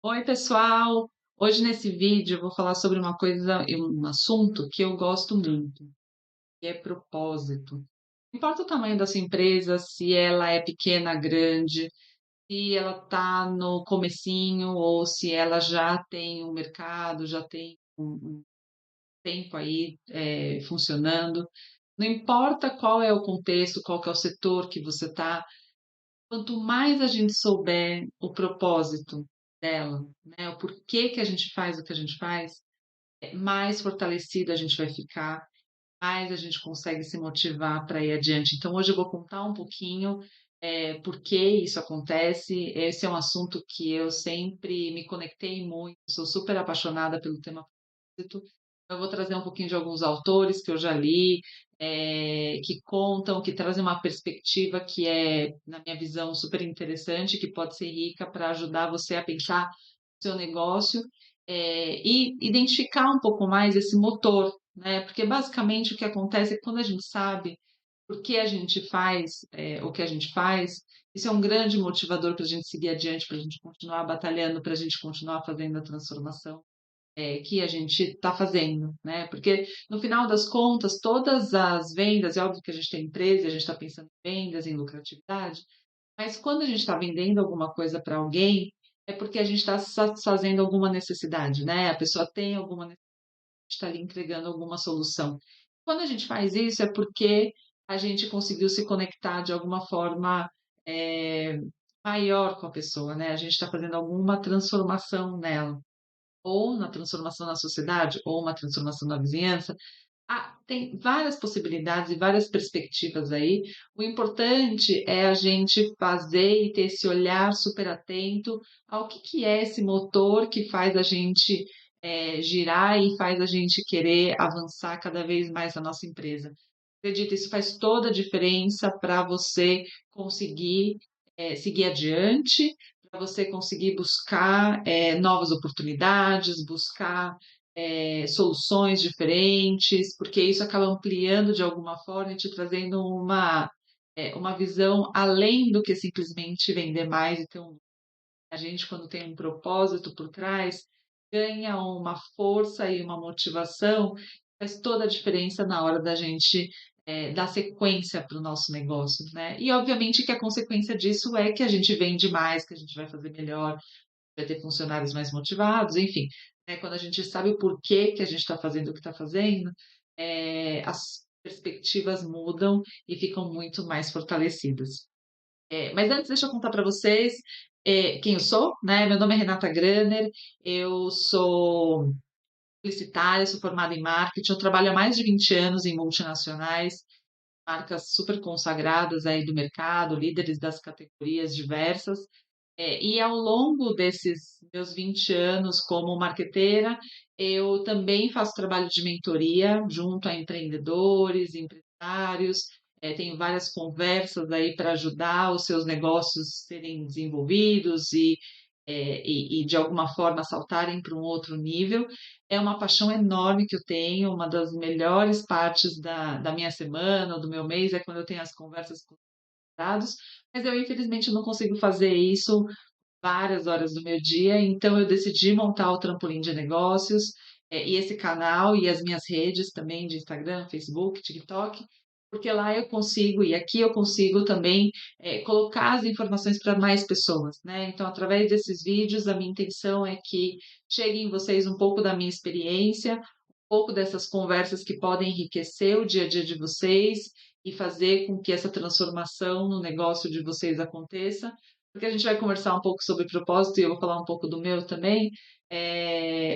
Oi, pessoal! Hoje nesse vídeo eu vou falar sobre uma coisa e um assunto que eu gosto muito, que é propósito. Não importa o tamanho da sua empresa, se ela é pequena, grande, se ela está no comecinho ou se ela já tem um mercado, já tem um tempo aí funcionando. Não importa qual é o contexto, qual que é o setor que você está, quanto mais a gente souber o propósito dela, né, o porquê que a gente faz o que a gente faz, mais fortalecida a gente vai ficar, mais a gente consegue se motivar para ir adiante. Então, hoje eu vou contar um pouquinho por que isso acontece. Esse é um assunto que eu sempre me conectei muito, sou super apaixonada pelo tema propósito. Eu vou trazer um pouquinho de alguns autores que eu já li, que contam, que trazem uma perspectiva que é, na minha visão, super interessante, que pode ser rica para ajudar você a pensar o seu negócio, e identificar um pouco mais esse motor, né? Porque basicamente o que acontece é que quando a gente sabe por que a gente faz o que a gente faz, isso é um grande motivador para a gente seguir adiante, para a gente continuar batalhando, para a gente continuar fazendo a transformação que a gente está fazendo, né? Porque no final das contas, todas as vendas, é óbvio que a gente tem empresa, a gente está pensando em vendas, em lucratividade, mas quando a gente está vendendo alguma coisa para alguém, é porque a gente está satisfazendo alguma necessidade, né? A pessoa tem alguma necessidade, está ali entregando alguma solução. Quando a gente faz isso, é porque a gente conseguiu se conectar de alguma forma eh, maior com a pessoa, né? A gente está fazendo alguma transformação nela, ou na transformação na sociedade, ou uma transformação na vizinhança. Tem várias possibilidades e várias perspectivas aí. O importante é a gente fazer e ter esse olhar super atento ao que é esse motor que faz a gente girar e faz a gente querer avançar cada vez mais na nossa empresa. Acredita, isso faz toda a diferença para você conseguir seguir adiante, para você conseguir buscar novas oportunidades, buscar soluções diferentes, porque isso acaba ampliando de alguma forma e te trazendo uma visão além do que simplesmente vender mais. Então, a gente, quando tem um propósito por trás, ganha uma força e uma motivação, faz toda a diferença na hora da gente dar sequência para o nosso negócio, né? E obviamente que a consequência disso é que a gente vende mais, que a gente vai fazer melhor, vai ter funcionários mais motivados, enfim, né? Quando a gente sabe o porquê que a gente está fazendo o que está fazendo, as perspectivas mudam e ficam muito mais fortalecidas. Mas antes, deixa eu contar para vocês quem eu sou, né? Meu nome é Renata Graner, eu sou publicitária, sou formada em marketing, eu trabalho há mais de 20 anos em multinacionais, marcas super consagradas aí do mercado, líderes das categorias diversas. E ao longo desses meus 20 anos como marqueteira, eu também faço trabalho de mentoria junto a empreendedores, empresários, tenho várias conversas aí para ajudar os seus negócios serem desenvolvidos e de alguma forma saltarem para um outro nível. É uma paixão enorme que eu tenho, uma das melhores partes da minha semana ou do meu mês é quando eu tenho as conversas com os dados, mas eu infelizmente não consigo fazer isso várias horas do meu dia, então eu decidi montar o Trampolim de Negócios, e esse canal e as minhas redes também de Instagram, Facebook, TikTok, porque lá eu consigo e aqui eu consigo também colocar as informações para mais pessoas, né? Então, através desses vídeos, a minha intenção é que cheguem em vocês um pouco da minha experiência, um pouco dessas conversas que podem enriquecer o dia a dia de vocês e fazer com que essa transformação no negócio de vocês aconteça, porque a gente vai conversar um pouco sobre propósito e eu vou falar um pouco do meu também.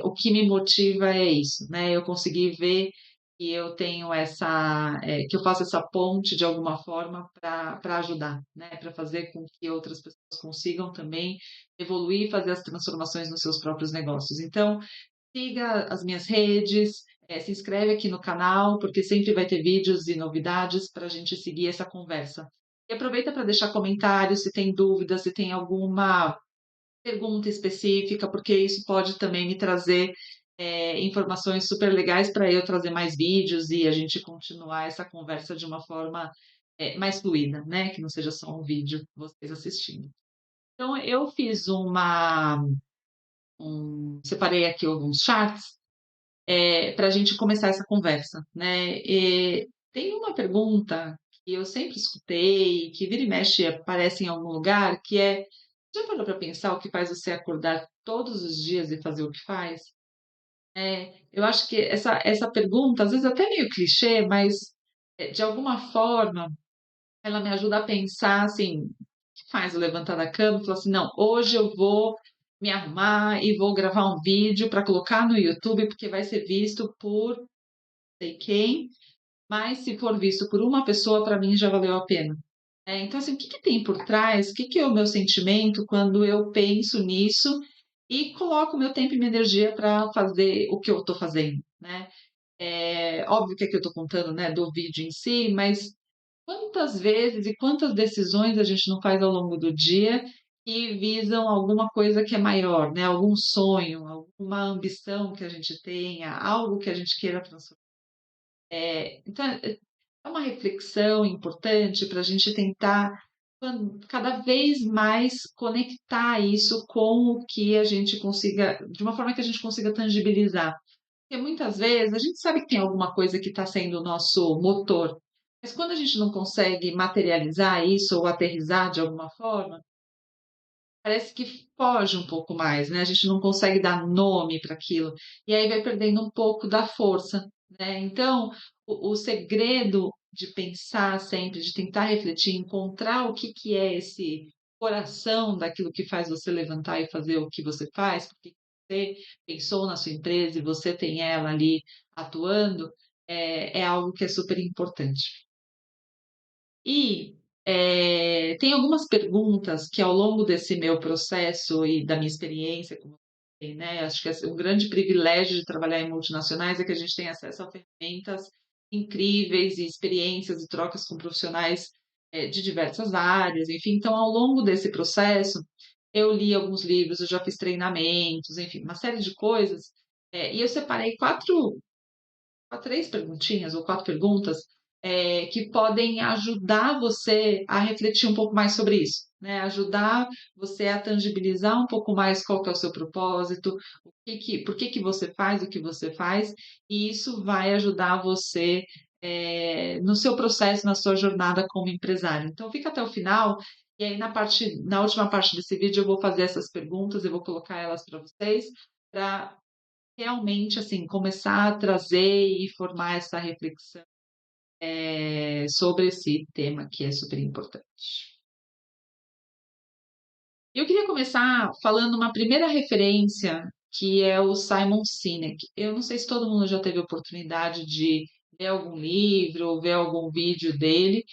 O que me motiva é isso, né? Eu conseguir ver que eu tenho que eu faço essa ponte de alguma forma para ajudar, né? Para fazer com que outras pessoas consigam também evoluir e fazer as transformações nos seus próprios negócios. Então, siga as minhas redes, se inscreve aqui no canal, porque sempre vai ter vídeos e novidades para a gente seguir essa conversa. E aproveita para deixar comentários, se tem dúvidas, se tem alguma pergunta específica, porque isso pode também me trazer informações super legais para eu trazer mais vídeos e a gente continuar essa conversa de uma forma mais fluida, né? Que não seja só um vídeo vocês assistindo. Então, eu fiz separei aqui alguns chats, para a gente começar essa conversa, né. Tem uma pergunta que eu sempre escutei, que vira e mexe aparece em algum lugar, que é: já parou para pensar o que faz você acordar todos os dias e fazer o que faz? Eu acho que essa pergunta, às vezes até meio clichê, mas, de alguma forma, ela me ajuda a pensar, assim, o que faz eu levantar da cama e falar assim: "Não, hoje eu vou me arrumar e vou gravar um vídeo para colocar no YouTube, porque vai ser visto por sei quem, mas se for visto por uma pessoa, para mim já valeu a pena". Então, assim, o que que tem por trás, o que que é o meu sentimento quando eu penso nisso e coloco meu tempo e minha energia para fazer o que eu estou fazendo, né. Óbvio que aqui eu estou contando, né, do vídeo em si, mas quantas vezes e quantas decisões a gente não faz ao longo do dia que visam alguma coisa que é maior, né, algum sonho, alguma ambição que a gente tenha, algo que a gente queira transformar. Então é uma reflexão importante para a gente tentar cada vez mais conectar isso com o que a gente consiga de uma forma que a gente consiga tangibilizar. Porque muitas vezes a gente sabe que tem alguma coisa que está sendo o nosso motor, mas quando a gente não consegue materializar isso ou aterrissar de alguma forma, parece que foge um pouco mais, né, a gente não consegue dar nome para aquilo, e aí vai perdendo um pouco da força, né. Então, o segredo de pensar sempre, de tentar refletir, encontrar o que que é esse coração daquilo que faz você levantar e fazer o que você faz, porque você pensou na sua empresa e você tem ela ali atuando, é algo que é super importante. E, tem algumas perguntas que ao longo desse meu processo e da minha experiência, como eu falei, né, acho que um grande privilégio de trabalhar em multinacionais é que a gente tem acesso a ferramentas incríveis e experiências e trocas com profissionais, de diversas áreas, enfim. Então, ao longo desse processo, eu li alguns livros, eu já fiz treinamentos, enfim, uma série de coisas, e eu separei 3 perguntinhas ou 4 perguntas, que podem ajudar você a refletir um pouco mais sobre isso, né, ajudar você a tangibilizar um pouco mais qual que é o seu propósito, o que que por que que você faz o que você faz, e isso vai ajudar você, no seu processo, na sua jornada como empresário. Então fica até o final, e aí na última parte desse vídeo eu vou fazer essas perguntas, eu vou colocar elas para vocês, para realmente, assim, começar a trazer e formar essa reflexão, sobre esse tema que é super importante. Eu queria começar falando uma primeira referência, que é o Simon Sinek. Eu não sei se todo mundo já teve oportunidade de ler algum livro ou ver algum vídeo dele.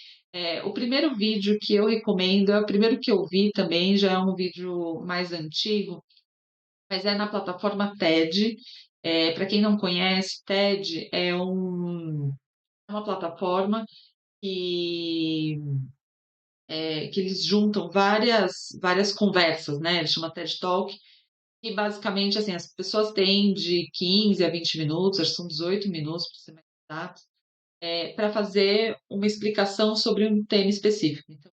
O primeiro vídeo que eu recomendo é o primeiro que eu vi também, já é um vídeo mais antigo, mas é na plataforma TED. Para quem não conhece, TED é uma plataforma que, que eles juntam várias conversas, né, ele chama TED Talk, e basicamente, assim, as pessoas têm de 15 a 20 minutos, acho que são 18 minutos, para ser mais exato, pra fazer uma explicação sobre um tema específico. Então,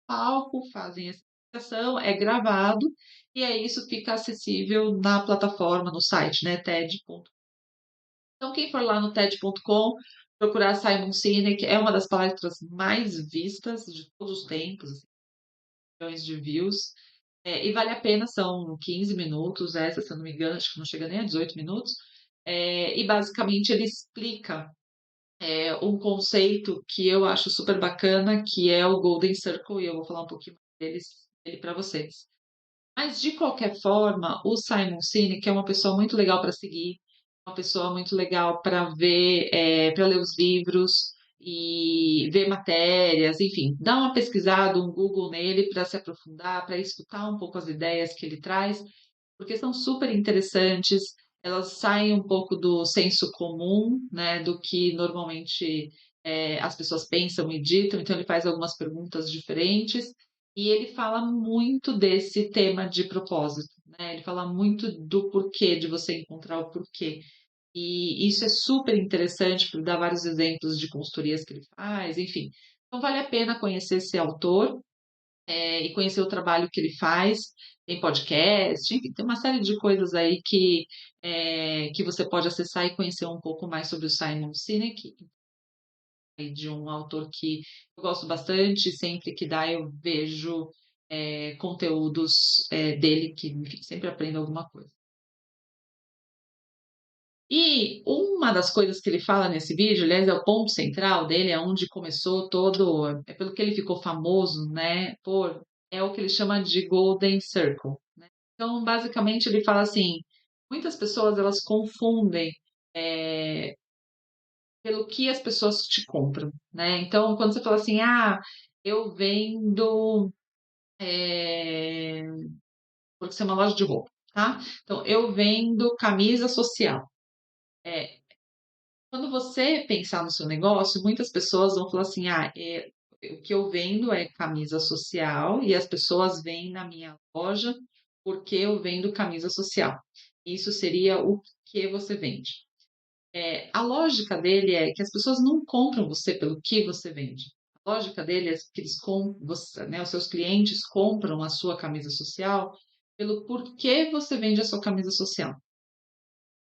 palco, fazem essa explicação, é gravado, e aí isso fica acessível na plataforma, no site, né, TED. Então, quem for lá no TED.com, procurar Simon Sinek, é uma das palestras mais vistas de todos os tempos, assim, milhões de views, e vale a pena, são 15 minutos, essa, se eu não me engano, acho que não chega nem a 18 minutos, e basicamente ele explica, um conceito que eu acho super bacana, que é o Golden Circle, e eu vou falar um pouquinho dele para vocês. Mas de qualquer forma, o Simon Sinek é uma pessoa muito legal para seguir, uma pessoa muito legal para ver, para ler os livros e ver matérias, enfim, dá uma pesquisada, um Google nele para se aprofundar, para escutar um pouco as ideias que ele traz, porque são super interessantes, elas saem um pouco do senso comum, né, do que normalmente, as pessoas pensam e ditam, então ele faz algumas perguntas diferentes, e ele fala muito desse tema de propósito, né, ele fala muito do porquê, de você encontrar o porquê. E isso é super interessante, por dar vários exemplos de consultorias que ele faz, enfim. Então vale a pena conhecer esse autor, e conhecer o trabalho que ele faz. tem podcast, enfim, tem uma série de coisas aí que você pode acessar e conhecer um pouco mais sobre o Simon Sinek, de um autor que eu gosto bastante, sempre que dá eu vejo, conteúdos, dele que, enfim, sempre aprendo alguma coisa. E uma das coisas que ele fala nesse vídeo, aliás, é o ponto central dele, é onde começou todo é pelo que ele ficou famoso, né, é o que ele chama de Golden Circle, né. Então, basicamente, ele fala assim: muitas pessoas elas confundem, eh, pelo que as pessoas te compram, né. Então, quando você fala assim: "Ah, eu vendo", eh, porque você é uma loja de roupa, tá. Então, eu vendo camisa social. É, quando você pensar no seu negócio, muitas pessoas vão falar assim: "Ah, o que eu vendo é camisa social e as pessoas vêm na minha loja porque eu vendo camisa social". Isso seria o que você vende. A lógica dele é que as pessoas não compram você pelo que você vende. A lógica dele é que eles com você, né, os seus clientes compram a sua camisa social pelo porquê você vende a sua camisa social.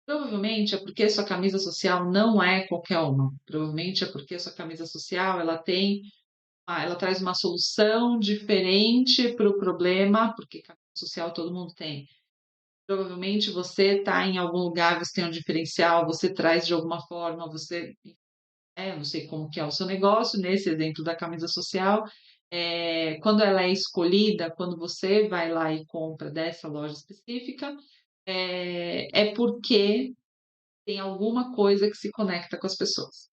Provavelmente é porque sua camisa social não é qualquer uma. Provavelmente é porque sua camisa social ela traz uma solução diferente para o problema, porque camisa social todo mundo tem. Provavelmente você está em algum lugar, você tem um diferencial, você traz de alguma forma, não sei como que é o seu negócio, nesse exemplo da camisa social, quando ela é escolhida, quando você vai lá e compra dessa loja específica, é porque tem alguma coisa que se conecta com as pessoas.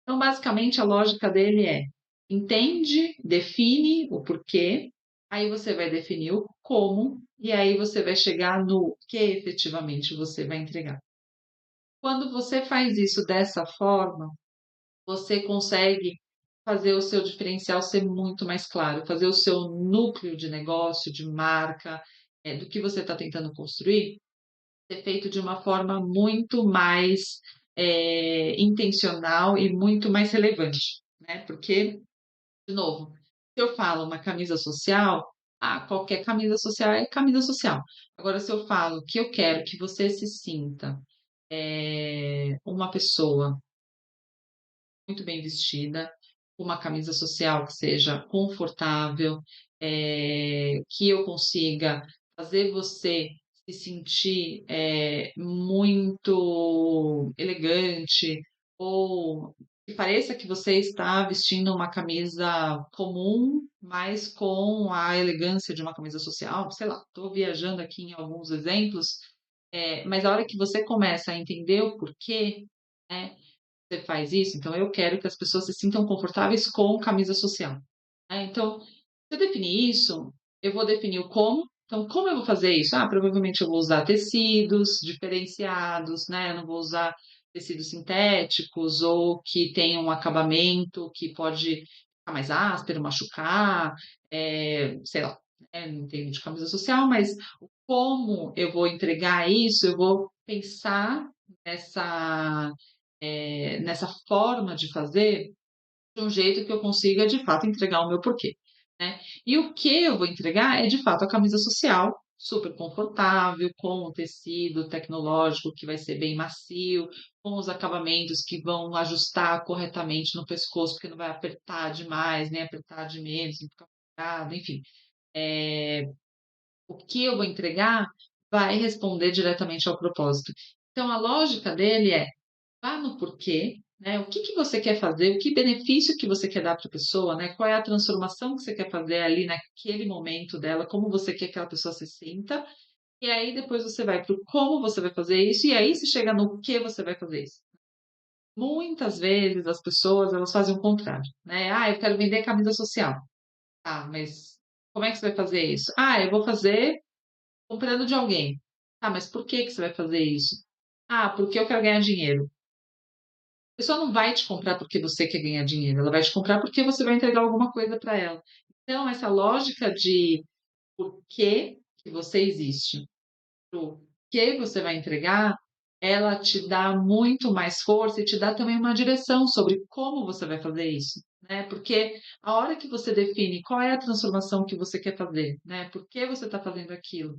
Então, basicamente, a lógica dele é: entende, define o porquê, aí você vai definir o como, e aí você vai chegar no que efetivamente você vai entregar. Quando você faz isso dessa forma, você consegue fazer o seu diferencial ser muito mais claro, fazer o seu núcleo de negócio, de marca, do que você está tentando construir, ser feito de uma forma muito mais, intencional e muito mais relevante, né, porque, de novo, se eu falo uma camisa social, qualquer camisa social é camisa social. Agora se eu falo que eu quero que você se sinta, uma pessoa muito bem vestida, uma camisa social que seja confortável, que eu consiga fazer você se sentir, muito elegante, ou que pareça que você está vestindo uma camisa comum, mas com a elegância de uma camisa social, sei lá, estou viajando aqui em alguns exemplos, mas a hora que você começa a entender o porquê, né, você faz isso, então eu quero que as pessoas se sintam confortáveis com camisa social, né. Então, se eu definir isso, eu vou definir o como. Então, como eu vou fazer isso? Provavelmente eu vou usar tecidos diferenciados, né, eu não vou usar tecidos sintéticos ou que tenham um acabamento que pode ficar mais áspero, machucar, sei lá, não entendo de camisa social, mas o como eu vou entregar isso, eu vou pensar nessa nessa forma de fazer, de um jeito que eu consiga de fato entregar o meu porquê, né. E o que eu vou entregar é de fato a camisa social, super confortável, com o tecido tecnológico que vai ser bem macio, com os acabamentos que vão ajustar corretamente no pescoço, porque não vai apertar demais, nem apertar de menos, não ficar apertado, enfim. Eh, o que eu vou entregar vai responder diretamente ao propósito. Então a lógica dele é: vá no porquê, né, o que que você quer fazer, o que benefício que você quer dar para a pessoa, né, qual é a transformação que você quer fazer ali naquele momento dela, como você quer que aquela pessoa se sinta, e aí depois você vai para o como você vai fazer isso, e aí você chega no que você vai fazer isso. Muitas vezes as pessoas elas fazem o contrário, né, eu quero vender camisa social". Tá, mas como é que você vai fazer isso? Eu vou fazer comprando de alguém". Tá, mas por que que você vai fazer isso? Porque eu quero ganhar dinheiro". A pessoa não vai te comprar porque você quer ganhar dinheiro, ela vai te comprar porque você vai entregar alguma coisa para ela. Então essa lógica de por que você existe, o que você vai entregar, ela te dá muito mais força e te dá também uma direção sobre como você vai fazer isso. né? Porque a hora que você define qual é a transformação que você quer fazer, né? Por que você está fazendo aquilo?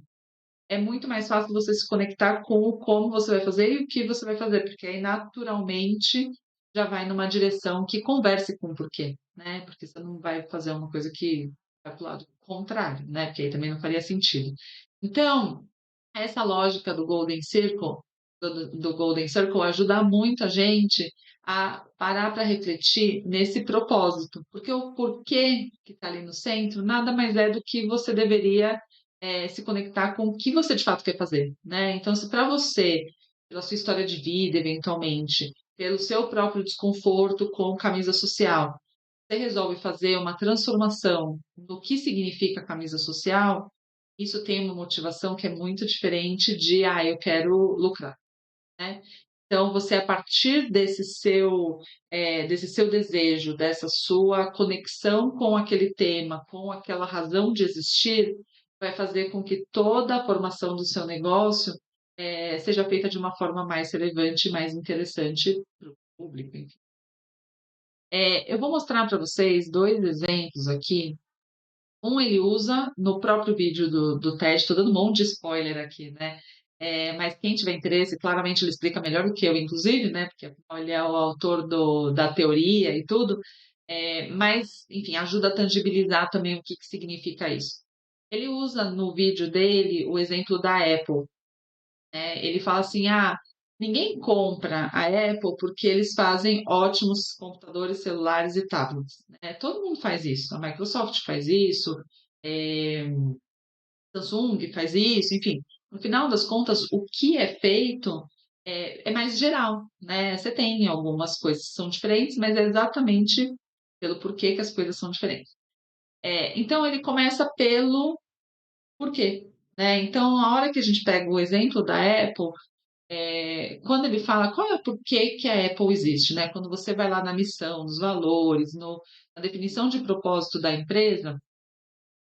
É muito mais fácil você se conectar com o como você vai fazer e o que você vai fazer, porque aí naturalmente já vai numa direção que converse com o porquê, né? Porque você não vai fazer uma coisa que vai para o lado contrário, né? Porque aí também não faria sentido. Então, essa lógica do Golden Circle, do Golden Circle ajuda muito a gente a parar para refletir nesse propósito, porque o porquê que está ali no centro nada mais é do que você deveria se conectar com o que você de fato quer fazer, né? Então, se para você, pela sua história de vida, eventualmente, pelo seu próprio desconforto com camisa social, você resolve fazer uma transformação no que significa camisa social, isso tem uma motivação que é muito diferente de, eu quero lucrar, né? Então, você, a partir desse seu desejo, dessa sua conexão com aquele tema, com aquela razão de existir, vai fazer com que toda a formação do seu negócio seja feita de uma forma mais relevante e mais interessante para o público. Enfim. Eu vou mostrar para vocês dois exemplos aqui. Um ele usa no próprio vídeo do TED, estou dando um monte de spoiler aqui, né? Mas quem tiver interesse, claramente ele explica melhor do que eu, inclusive, né? Porque afinal ele é o autor da teoria e tudo. Mas, enfim, ajuda a tangibilizar também o que significa isso. Ele usa no vídeo dele o exemplo da Apple. Ele fala assim: ninguém compra a Apple porque eles fazem ótimos computadores, celulares e tablets, né? Todo mundo faz isso. A Microsoft faz isso, eh, Samsung faz isso, enfim. No final das contas, o que é feito é mais geral, né? Você tem algumas coisas que são diferentes, mas é exatamente pelo porquê que as coisas são diferentes. Então, ele começa pelo porquê, né? Então, a hora que a gente pega o exemplo da Apple, quando ele fala qual é o porquê que a Apple existe, né? Quando você vai lá na missão, nos valores, na definição de propósito da empresa,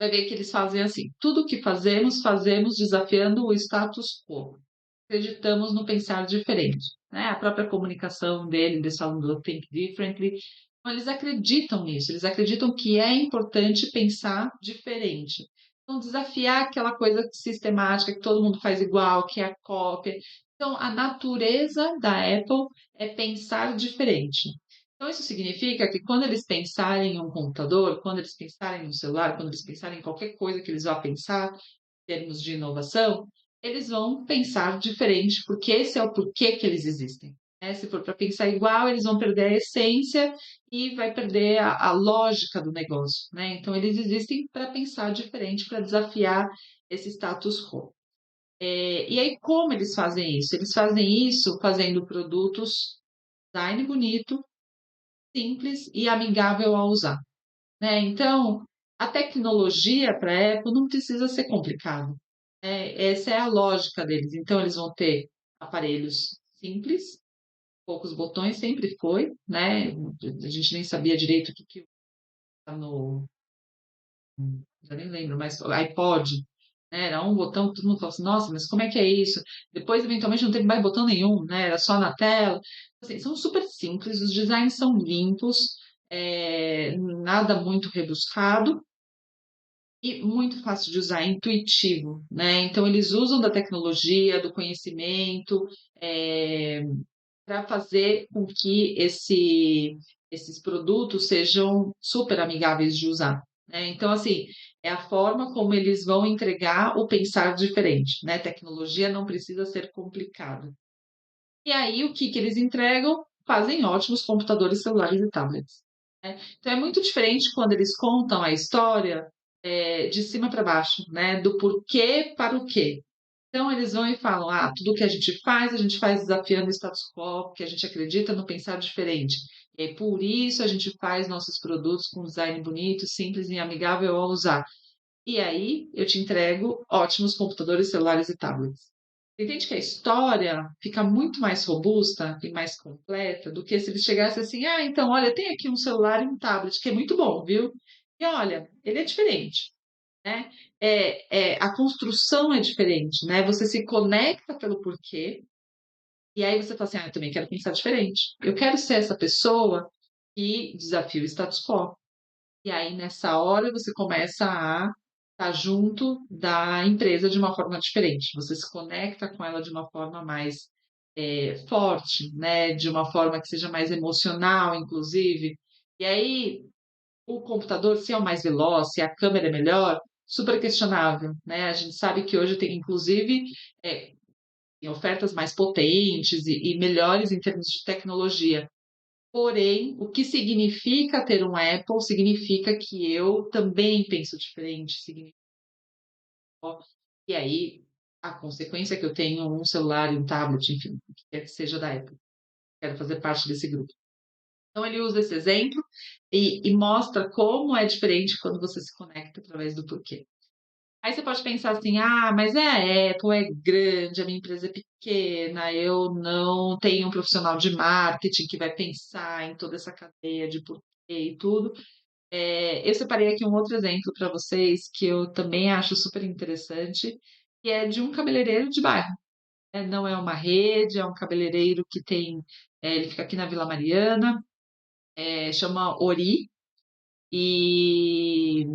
vai ver que eles fazem assim: tudo o que fazemos, fazemos desafiando o status quo. Acreditamos no pensar diferente, né? A própria comunicação dele, eles falam do think differently. Então, eles acreditam nisso, eles acreditam que é importante pensar diferente. Então, desafiar aquela coisa sistemática que todo mundo faz igual, que é a cópia. Então, a natureza da Apple é pensar diferente. Então, isso significa que quando eles pensarem em um computador, quando eles pensarem em um celular, quando eles pensarem em qualquer coisa que eles vão pensar em termos de inovação, eles vão pensar diferente, porque esse é o porquê que eles existem, né? Se for para pensar igual, eles vão perder a essência e vai perder a lógica do negócio, né? Então, eles existem para pensar diferente, para desafiar esse status quo. E aí, como eles fazem isso? Eles fazem isso fazendo produtos design bonito, simples e amigável ao usar, né? Então, a tecnologia para a Apple não precisa ser complicado, né? Essa é a lógica deles. Então, eles vão ter aparelhos simples, poucos botões, sempre foi, né? A gente nem sabia direito o que tá no, já nem lembro, mas iPod, né? Era um botão, todo mundo falou assim, nossa, mas como é que é isso? Depois, eventualmente, não teve mais botão nenhum, né? Era só na tela. Assim, são super simples, os designs são limpos, nada muito rebuscado e muito fácil de usar, intuitivo, né? Então, eles usam da tecnologia, do conhecimento, para fazer com que esses produtos sejam super amigáveis de usar, né? Então, assim, é a forma como eles vão entregar o pensar diferente, né? Tecnologia não precisa ser complicado. E aí, o que eles entregam? Fazem ótimos computadores, celulares e tablets, né? Então, é muito diferente quando eles contam a história de cima para baixo, né? Do porquê para o quê. Então, eles vão e falam: tudo que a gente faz desafiando o status quo, porque a gente acredita no pensar diferente. E aí, por isso, a gente faz nossos produtos com design bonito, simples e amigável ao usar. E aí, eu te entrego ótimos computadores, celulares e tablets. Você entende que a história fica muito mais robusta e mais completa do que se eles chegassem assim: então, olha, tem aqui um celular e um tablet, que é muito bom, viu? E olha, ele é diferente, né? A construção é diferente, né? Você se conecta pelo porquê, e aí você fala assim: eu também quero pensar diferente. Eu quero ser essa pessoa que desafia o status quo. E aí, nessa hora, você começa a estar junto da empresa de uma forma diferente. Você se conecta com ela de uma forma mais forte, né? De uma forma que seja mais emocional, inclusive. E aí, o computador, se é o mais veloz, se a câmera é melhor, super questionável, né? A gente sabe que hoje tem, inclusive, eh, tem ofertas mais potentes e melhores em termos de tecnologia. Porém, o que significa ter um Apple, significa que eu também penso diferente, significa e aí, a consequência é que eu tenho um celular e um tablet, enfim, o que quer que seja da Apple, quero fazer parte desse grupo. Então ele usa esse exemplo e mostra como é diferente quando você se conecta através do porquê. Aí você pode pensar assim: "Ah, mas é a Apple, é grande, a minha empresa é pequena, eu não tenho um profissional de marketing que vai pensar em toda essa cadeia de porquê e tudo". Eu separei aqui um outro exemplo para vocês que eu também acho super interessante, que é de um cabeleireiro de bairro, né, não é uma rede, é um cabeleireiro que tem ele fica aqui na Vila Mariana, chama Ori, e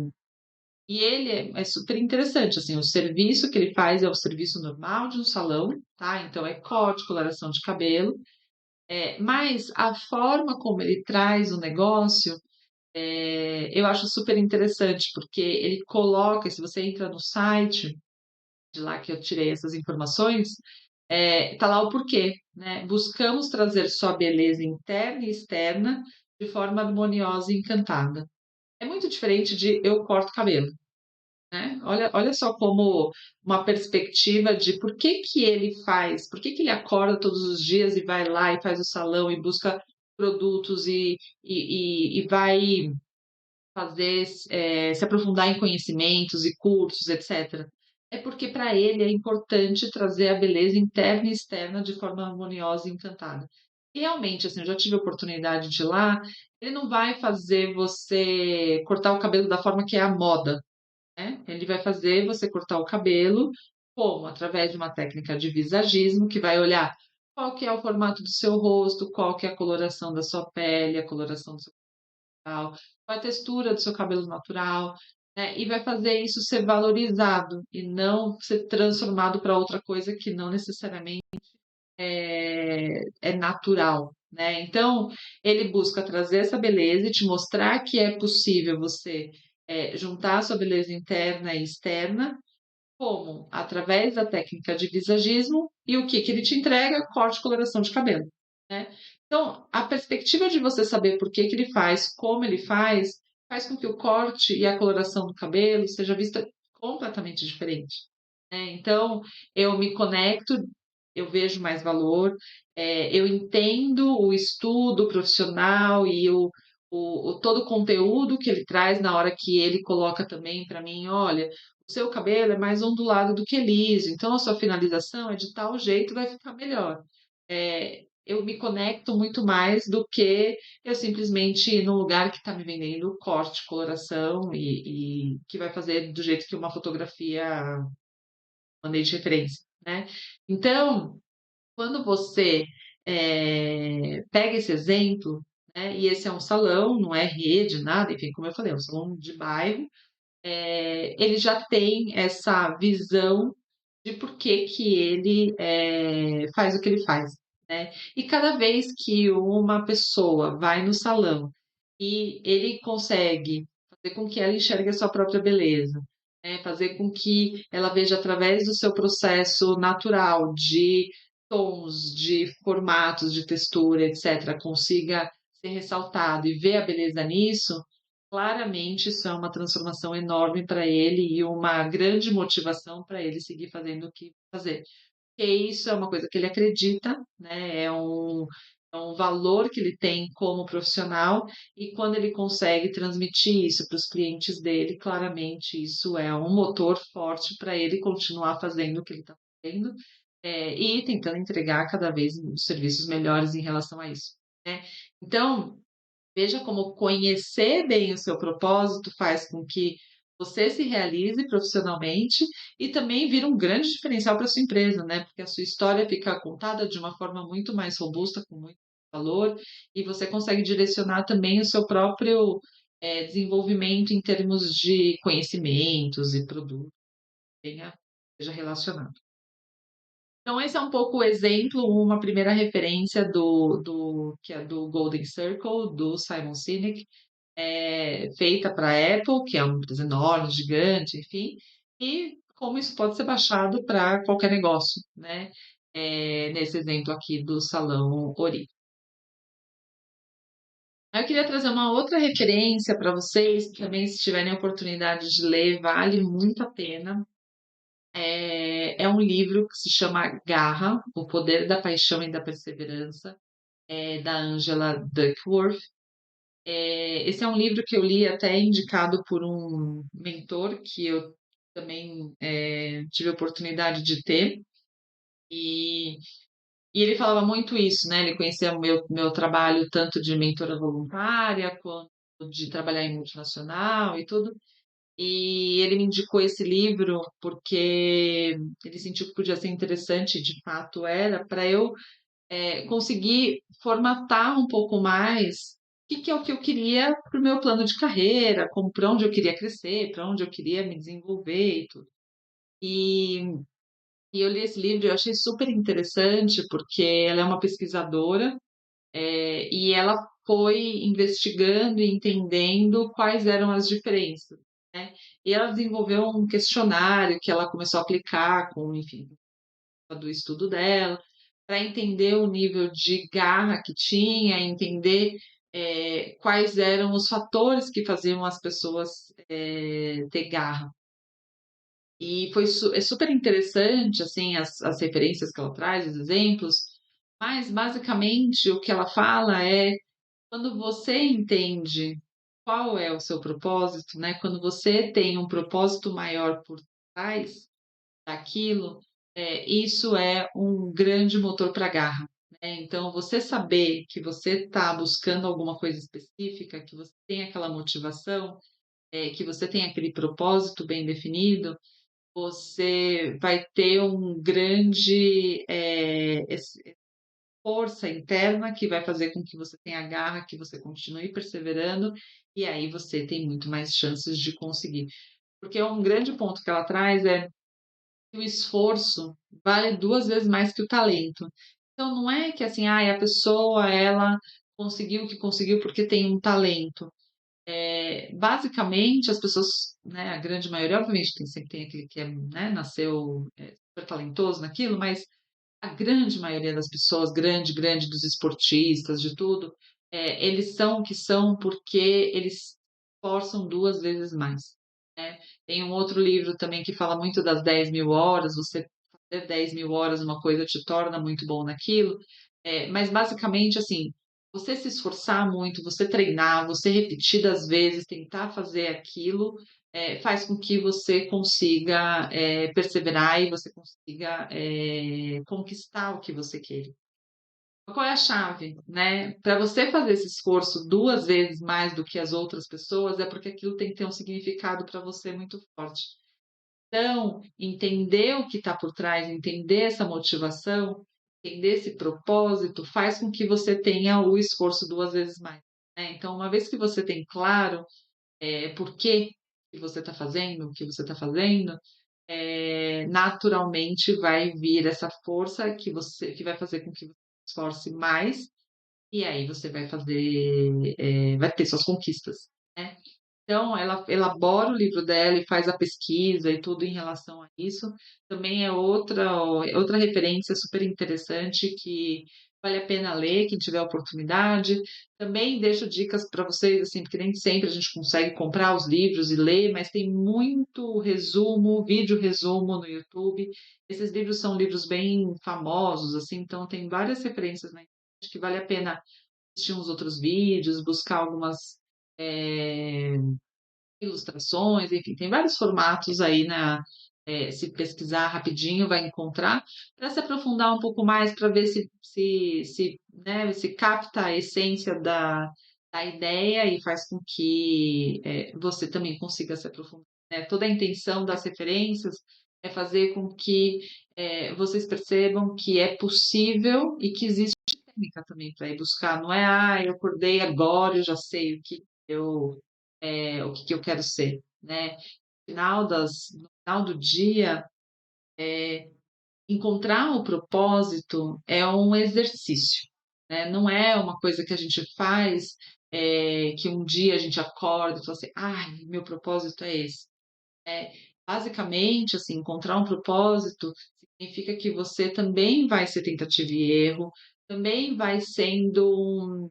ele é super interessante, assim, o serviço que ele faz é o serviço normal de um salão, tá, então é corte, coloração de cabelo, mas a forma como ele traz o negócio, eu acho super interessante, porque ele coloca se você entra no site, de lá que eu tirei essas informações, tá lá o porquê, né, "Buscamos trazer sua beleza interna e externa de forma harmoniosa e encantada". É muito diferente de "eu corto cabelo". Né, olha só como uma perspectiva de por que que ele acorda todos os dias e vai lá e faz o salão e busca produtos e vai fazer se aprofundar em conhecimentos e cursos, etcétera. É porque para ele é importante trazer a beleza interna e externa de forma harmoniosa e encantada. E realmente, assim, eu já tive a oportunidade de ir lá, ele não vai fazer você cortar o cabelo da forma que é a moda, né, ele vai fazer você cortar o cabelo, como? Através de uma técnica de visagismo, que vai olhar qual que é o formato do seu rosto, qual que é a coloração da sua pele, a coloração do seu cabelo, qual a textura do seu cabelo natural, né, e vai fazer isso ser valorizado e não ser transformado para outra coisa que não necessariamente é natural, né. Então, ele busca trazer essa beleza e te mostrar que é possível você, juntar a sua beleza interna e externa, como? Através da técnica de visagismo e o que que ele te entrega? Corte e coloração de cabelo, né. Então, a perspectiva de você saber por que que ele faz, como ele faz com que o corte e a coloração do cabelo seja vista completamente diferente, né. Então, eu me conecto, eu vejo mais valor, eu entendo o estudo profissional e o todo o conteúdo que ele traz na hora que ele coloca também para mim: "Olha, o seu cabelo é mais ondulado do que liso, então a sua finalização é de tal jeito, vai ficar melhor". Eu me conecto muito mais do que eu simplesmente ir num lugar que está me vendendo corte, coloração e que vai fazer do jeito que uma fotografia mandei de referência, né. Então, quando você, pega esse exemplo, né, e esse é um salão, não é rede, nada, enfim, como eu falei, é um salão de bairro, ele já tem essa visão de por que que ele, faz o que ele faz, né. E cada vez que uma pessoa vai no salão e ele consegue fazer com que ela enxergue a sua própria beleza, né, fazer com que ela veja através do seu processo natural de tons, de formatos, de textura, etcétera, consiga ser ressaltado e ver a beleza nisso, claramente isso é uma transformação enorme para ele e uma grande motivação para ele seguir fazendo o que fazer. Porque isso é uma coisa que ele acredita, né, é um valor que ele tem como profissional, e quando ele consegue transmitir isso para os clientes dele, claramente isso é um motor forte para ele continuar fazendo o que ele está fazendo, e tentando entregar cada vez serviços melhores em relação a isso, né. Então, veja como conhecer bem o seu propósito faz com que você se realize profissionalmente e também vira um grande diferencial para sua empresa, né, porque a sua história fica contada de uma forma muito mais robusta, com muito valor, e você consegue direcionar também o seu próprio, desenvolvimento em termos de conhecimentos e produtos, tenha seja relacionado. Então esse é um pouco o exemplo, uma primeira referência do que é do Golden Circle, do Simon Sinek, feita para a Apple, que é uma empresa enorme, gigante, enfim, e como isso pode ser baixado para qualquer negócio, né, nesse exemplo aqui do Salão Ori. Aí eu queria trazer uma outra referência para vocês, que também se tiverem a oportunidade de ler, vale muito a pena. É um livro que se chama Garra, O Poder da Paixão e da Perseverança, da Angela Duckworth. Esse é um livro que eu li até indicado por um mentor que eu também tive a oportunidade de ter, e, e ele falava muito isso, né? Ele conhecia o meu trabalho tanto de mentora voluntária quanto de trabalhar em multinacional e tudo. E ele me indicou esse livro porque ele sentiu que podia ser interessante, de fato era, para eu conseguir formatar um pouco mais que é o que eu queria para o meu plano de carreira, como para onde eu queria crescer, para onde eu queria me desenvolver e tudo. E, e eu li esse livro e eu achei super interessante porque ela é uma pesquisadora e ela foi investigando e entendendo quais eram as diferenças, né? E ela desenvolveu um questionário que ela começou a aplicar com, enfim, do estudo dela, para entender o nível de garra que tinha, entender quais eram os fatores que faziam as pessoas ter garra. E é super interessante, assim, as referências que ela traz, os exemplos, mas basicamente o que ela fala é quando você entende qual é o seu propósito, né? Quando você tem um propósito maior por trás daquilo, isso é um grande motor para a garra, né. Então você saber que você está buscando alguma coisa específica, que você tem aquela motivação, que você tem aquele propósito bem definido, você vai ter um grande, força interna que vai fazer com que você tenha garra, que você continue perseverando, e aí você tem muito mais chances de conseguir. Porque um grande ponto que ela traz é que o esforço vale 2 vezes mais que o talento. Então não é que assim, ai, a pessoa ela conseguiu o que conseguiu porque tem um talento. Basicamente as pessoas, né, a grande maioria, obviamente sempre tem aquele que é, né, nasceu, super talentoso naquilo, mas a grande maioria das pessoas, grande dos esportistas, de tudo, eles são o que são porque eles esforçam 2 vezes mais, né. Tem um outro livro também que fala muito das 10.000 horas, você fazer 10.000 horas uma coisa te torna muito bom naquilo, mas basicamente, assim, você se esforçar muito, você treinar, você repetidas vezes tentar fazer aquilo, faz com que você consiga, perseverar e você consiga, conquistar o que você queira. Qual é a chave, né? Para você fazer esse esforço 2 vezes mais do que as outras pessoas, é porque aquilo tem que ter um significado para você muito forte. Então, entender o que está por trás, entender essa motivação, entender esse propósito, faz com que você tenha o esforço 2 vezes mais, né. Então, uma vez que você tem claro, por que você está fazendo o que você está fazendo, naturalmente vai vir essa força que vai fazer com que você se esforce mais, e aí você vai fazer, vai ter suas conquistas, né. Então ela elabora o livro dela e faz a pesquisa e tudo em relação a isso. Também é outra referência super interessante que vale a pena ler, quem tiver oportunidade. Também deixo dicas para vocês, assim, porque nem sempre a gente consegue comprar os livros e ler, mas tem muito resumo, vídeo resumo no YouTube. Esses livros são livros bem famosos, assim, então tem várias referências na internet que vale a pena assistir uns outros vídeos, buscar algumas, eh ilustrações, enfim, tem vários formatos aí se pesquisar rapidinho vai encontrar, para se aprofundar um pouco mais, para ver né, se capta a essência da ideia e faz com que, você também consiga se aprofundar, né. Toda a intenção das referências é fazer com que, vocês percebam que é possível e que existe técnica também para ir buscar, não é: "Ah, eu acordei agora, eu já sei o que que eu quero ser", né. No final do dia, encontrar o propósito é um exercício, né, não é uma coisa que a gente faz, que um dia a gente acorda e fala assim: "Ai, meu propósito é esse". É, basicamente, assim, encontrar um propósito significa que você também vai ser tentativa e erro, também vai sendo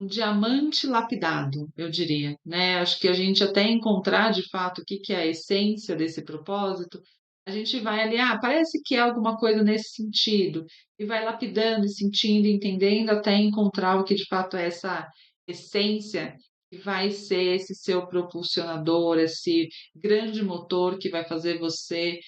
um diamante lapidado, eu diria, né. Acho que a gente até encontrar de fato o que que é a essência desse propósito, a gente vai ali, parece que é alguma coisa nesse sentido, e vai lapidando e sentindo e entendendo até encontrar o que de fato é essa essência que vai ser esse seu propulsionador, esse grande motor que vai fazer você,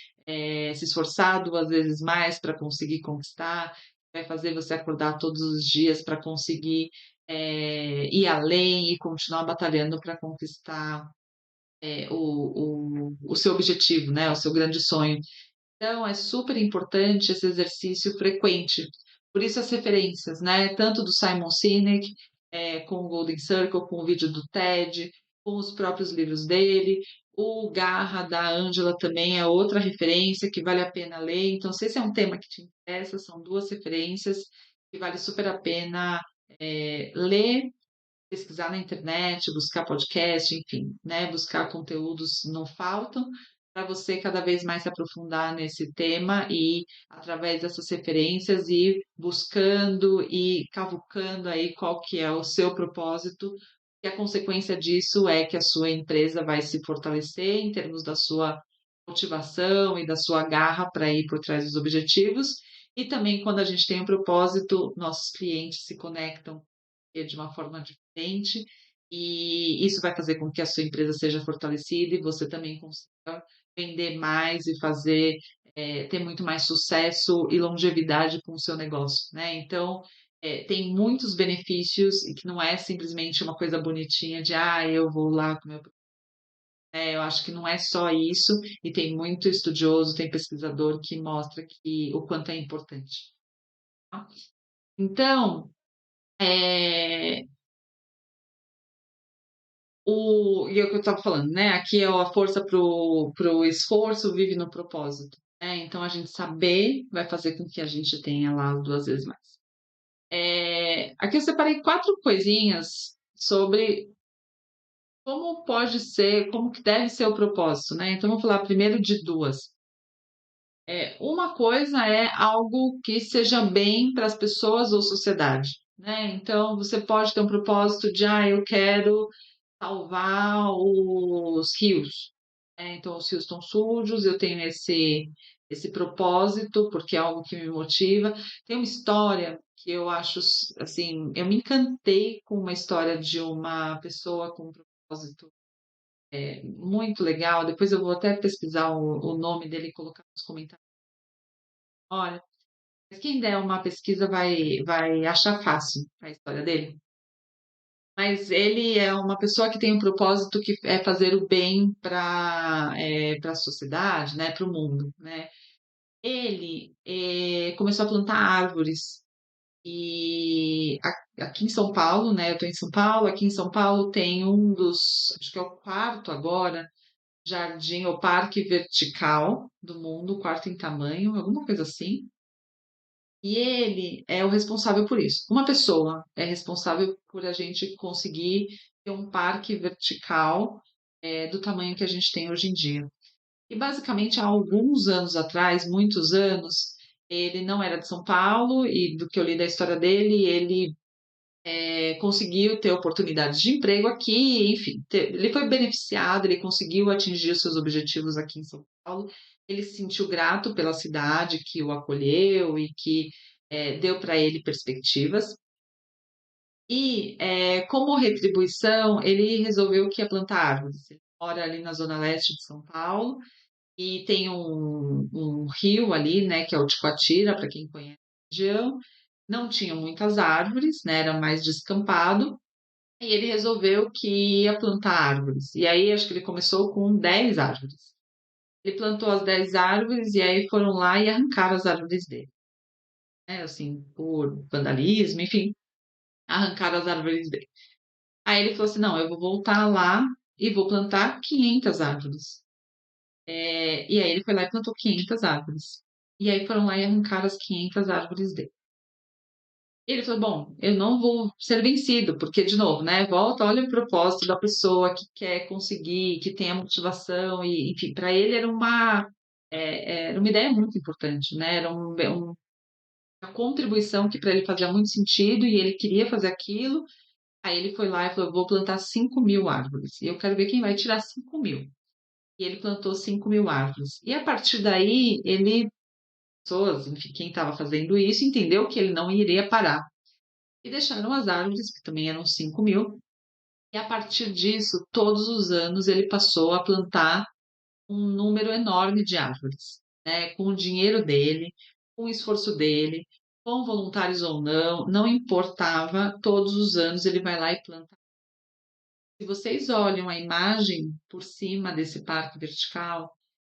se esforçar 2 vezes mais para conseguir conquistar, vai fazer você acordar todos os dias para conseguir ir além e continuar batalhando para conquistar, o seu objetivo, né, o seu grande sonho. Então é super importante esse exercício frequente. Por isso as referências, né, tanto do Simon Sinek, com o Golden Circle, com o vídeo do TED, com os próprios livros dele. O Garra, da Ângela, também é outra referência que vale a pena ler. Então, se esse é um tema que te interessa, são 2 referências que vale super a pena, ler, pesquisar na internet, buscar podcast, enfim, né, buscar conteúdos não faltam, para você cada vez mais se aprofundar nesse tema e, através dessas referências, ir buscando e cavucando aí qual que é o seu propósito, e a consequência disso é que a sua empresa vai se fortalecer em termos da sua motivação e da sua garra para ir por trás dos objetivos, e também quando a gente tem um propósito, nossos clientes se conectam de uma forma diferente, e isso vai fazer com que a sua empresa seja fortalecida e você também consiga vender mais e fazer, ter muito mais sucesso e longevidade com o seu negócio, né. Então, tem muitos benefícios e que não é simplesmente uma coisa bonitinha de: "Ah, eu vou lá com meu", eu acho que não é só isso, e tem muito estudioso, tem pesquisador que mostra que o quanto é importante, tá. Então, eh é o que eu estava falando, né, aqui é a força para o esforço vive no propósito, né, então a gente saber vai fazer com que a gente tenha lá 2 vezes mais. Aqui eu separei 4 coisinhas sobre como que deve ser o propósito, né, então vamos falar primeiro de 2. Uma coisa é algo que seja bem para as pessoas ou sociedade, né, então você pode ter um propósito de: "Ah, eu quero salvar os rios". Então os rios estão sujos, eu tenho esse propósito, porque é algo que me motiva. Tem uma história que eu acho assim, eu me encantei com uma história de uma pessoa com um propósito, muito legal, depois eu vou até pesquisar o nome dele e colocar nos comentários. Olha, mas quem der uma pesquisa vai achar fácil a história dele. Mas ele é uma pessoa que tem um propósito que é fazer o bem para a sociedade, né, para o mundo, né. Ele, começou a plantar árvores e aqui em São Paulo, né, eu estou em São Paulo, aqui em São Paulo tem um dos, acho que é o quarto agora, jardim ou parque vertical do mundo, o quarto em tamanho, alguma coisa assim. E ele é o responsável por isso. Uma pessoa é responsável por a gente conseguir ter um parque vertical, do tamanho que a gente tem hoje em dia. E basicamente há alguns anos atrás, muitos anos, ele não era de São Paulo e do que eu li da história dele, ele, conseguiu ter oportunidades de emprego aqui, enfim, ele foi beneficiado, ele conseguiu atingir os seus objetivos aqui em São Paulo. Ele se sentiu grato pela cidade que o acolheu e que, deu para ele perspectivas. E, como retribuição, ele resolveu que ia plantar árvores. Ele mora ali na zona leste de São Paulo e tem um rio ali, né, que é o Ticoatira, para quem conhece a região. Não tinham muitas árvores, né, era mais descampado, e ele resolveu que ia plantar árvores. E aí acho que ele começou com 10 árvores. Ele plantou as 10 árvores e aí foram lá e arrancaram as árvores dele. né, assim, por vandalismo, enfim, arrancaram as árvores dele. Aí ele falou assim: "Não, eu vou voltar lá e vou plantar 500 árvores". E aí ele foi lá e plantou 500 árvores. E aí foram lá e arrancaram as 500 árvores dele. E ele falou: "Bom, eu não vou ser vencido", porque de novo, né, volta, olha o propósito da pessoa que quer conseguir, que tem a motivação e, enfim, para ele era uma ideia muito importante, né, era uma contribuição que para ele fazia muito sentido e ele queria fazer aquilo. Aí ele foi lá e falou: "Vou plantar 5.000 árvores, e eu quero ver quem vai tirar 5.000". E ele plantou 5.000 árvores. E a partir daí, ele pessoas, enfim, quem estava fazendo isso, entendeu que ele não iria parar. E deixaram as árvores, que também eram 5.000, e a partir disso, todos os anos ele passou a plantar um número enorme de árvores, né, com o dinheiro dele, com o esforço dele, com voluntários ou não, não importava, todos os anos ele vai lá e planta. Se vocês olham a imagem por cima desse parque vertical,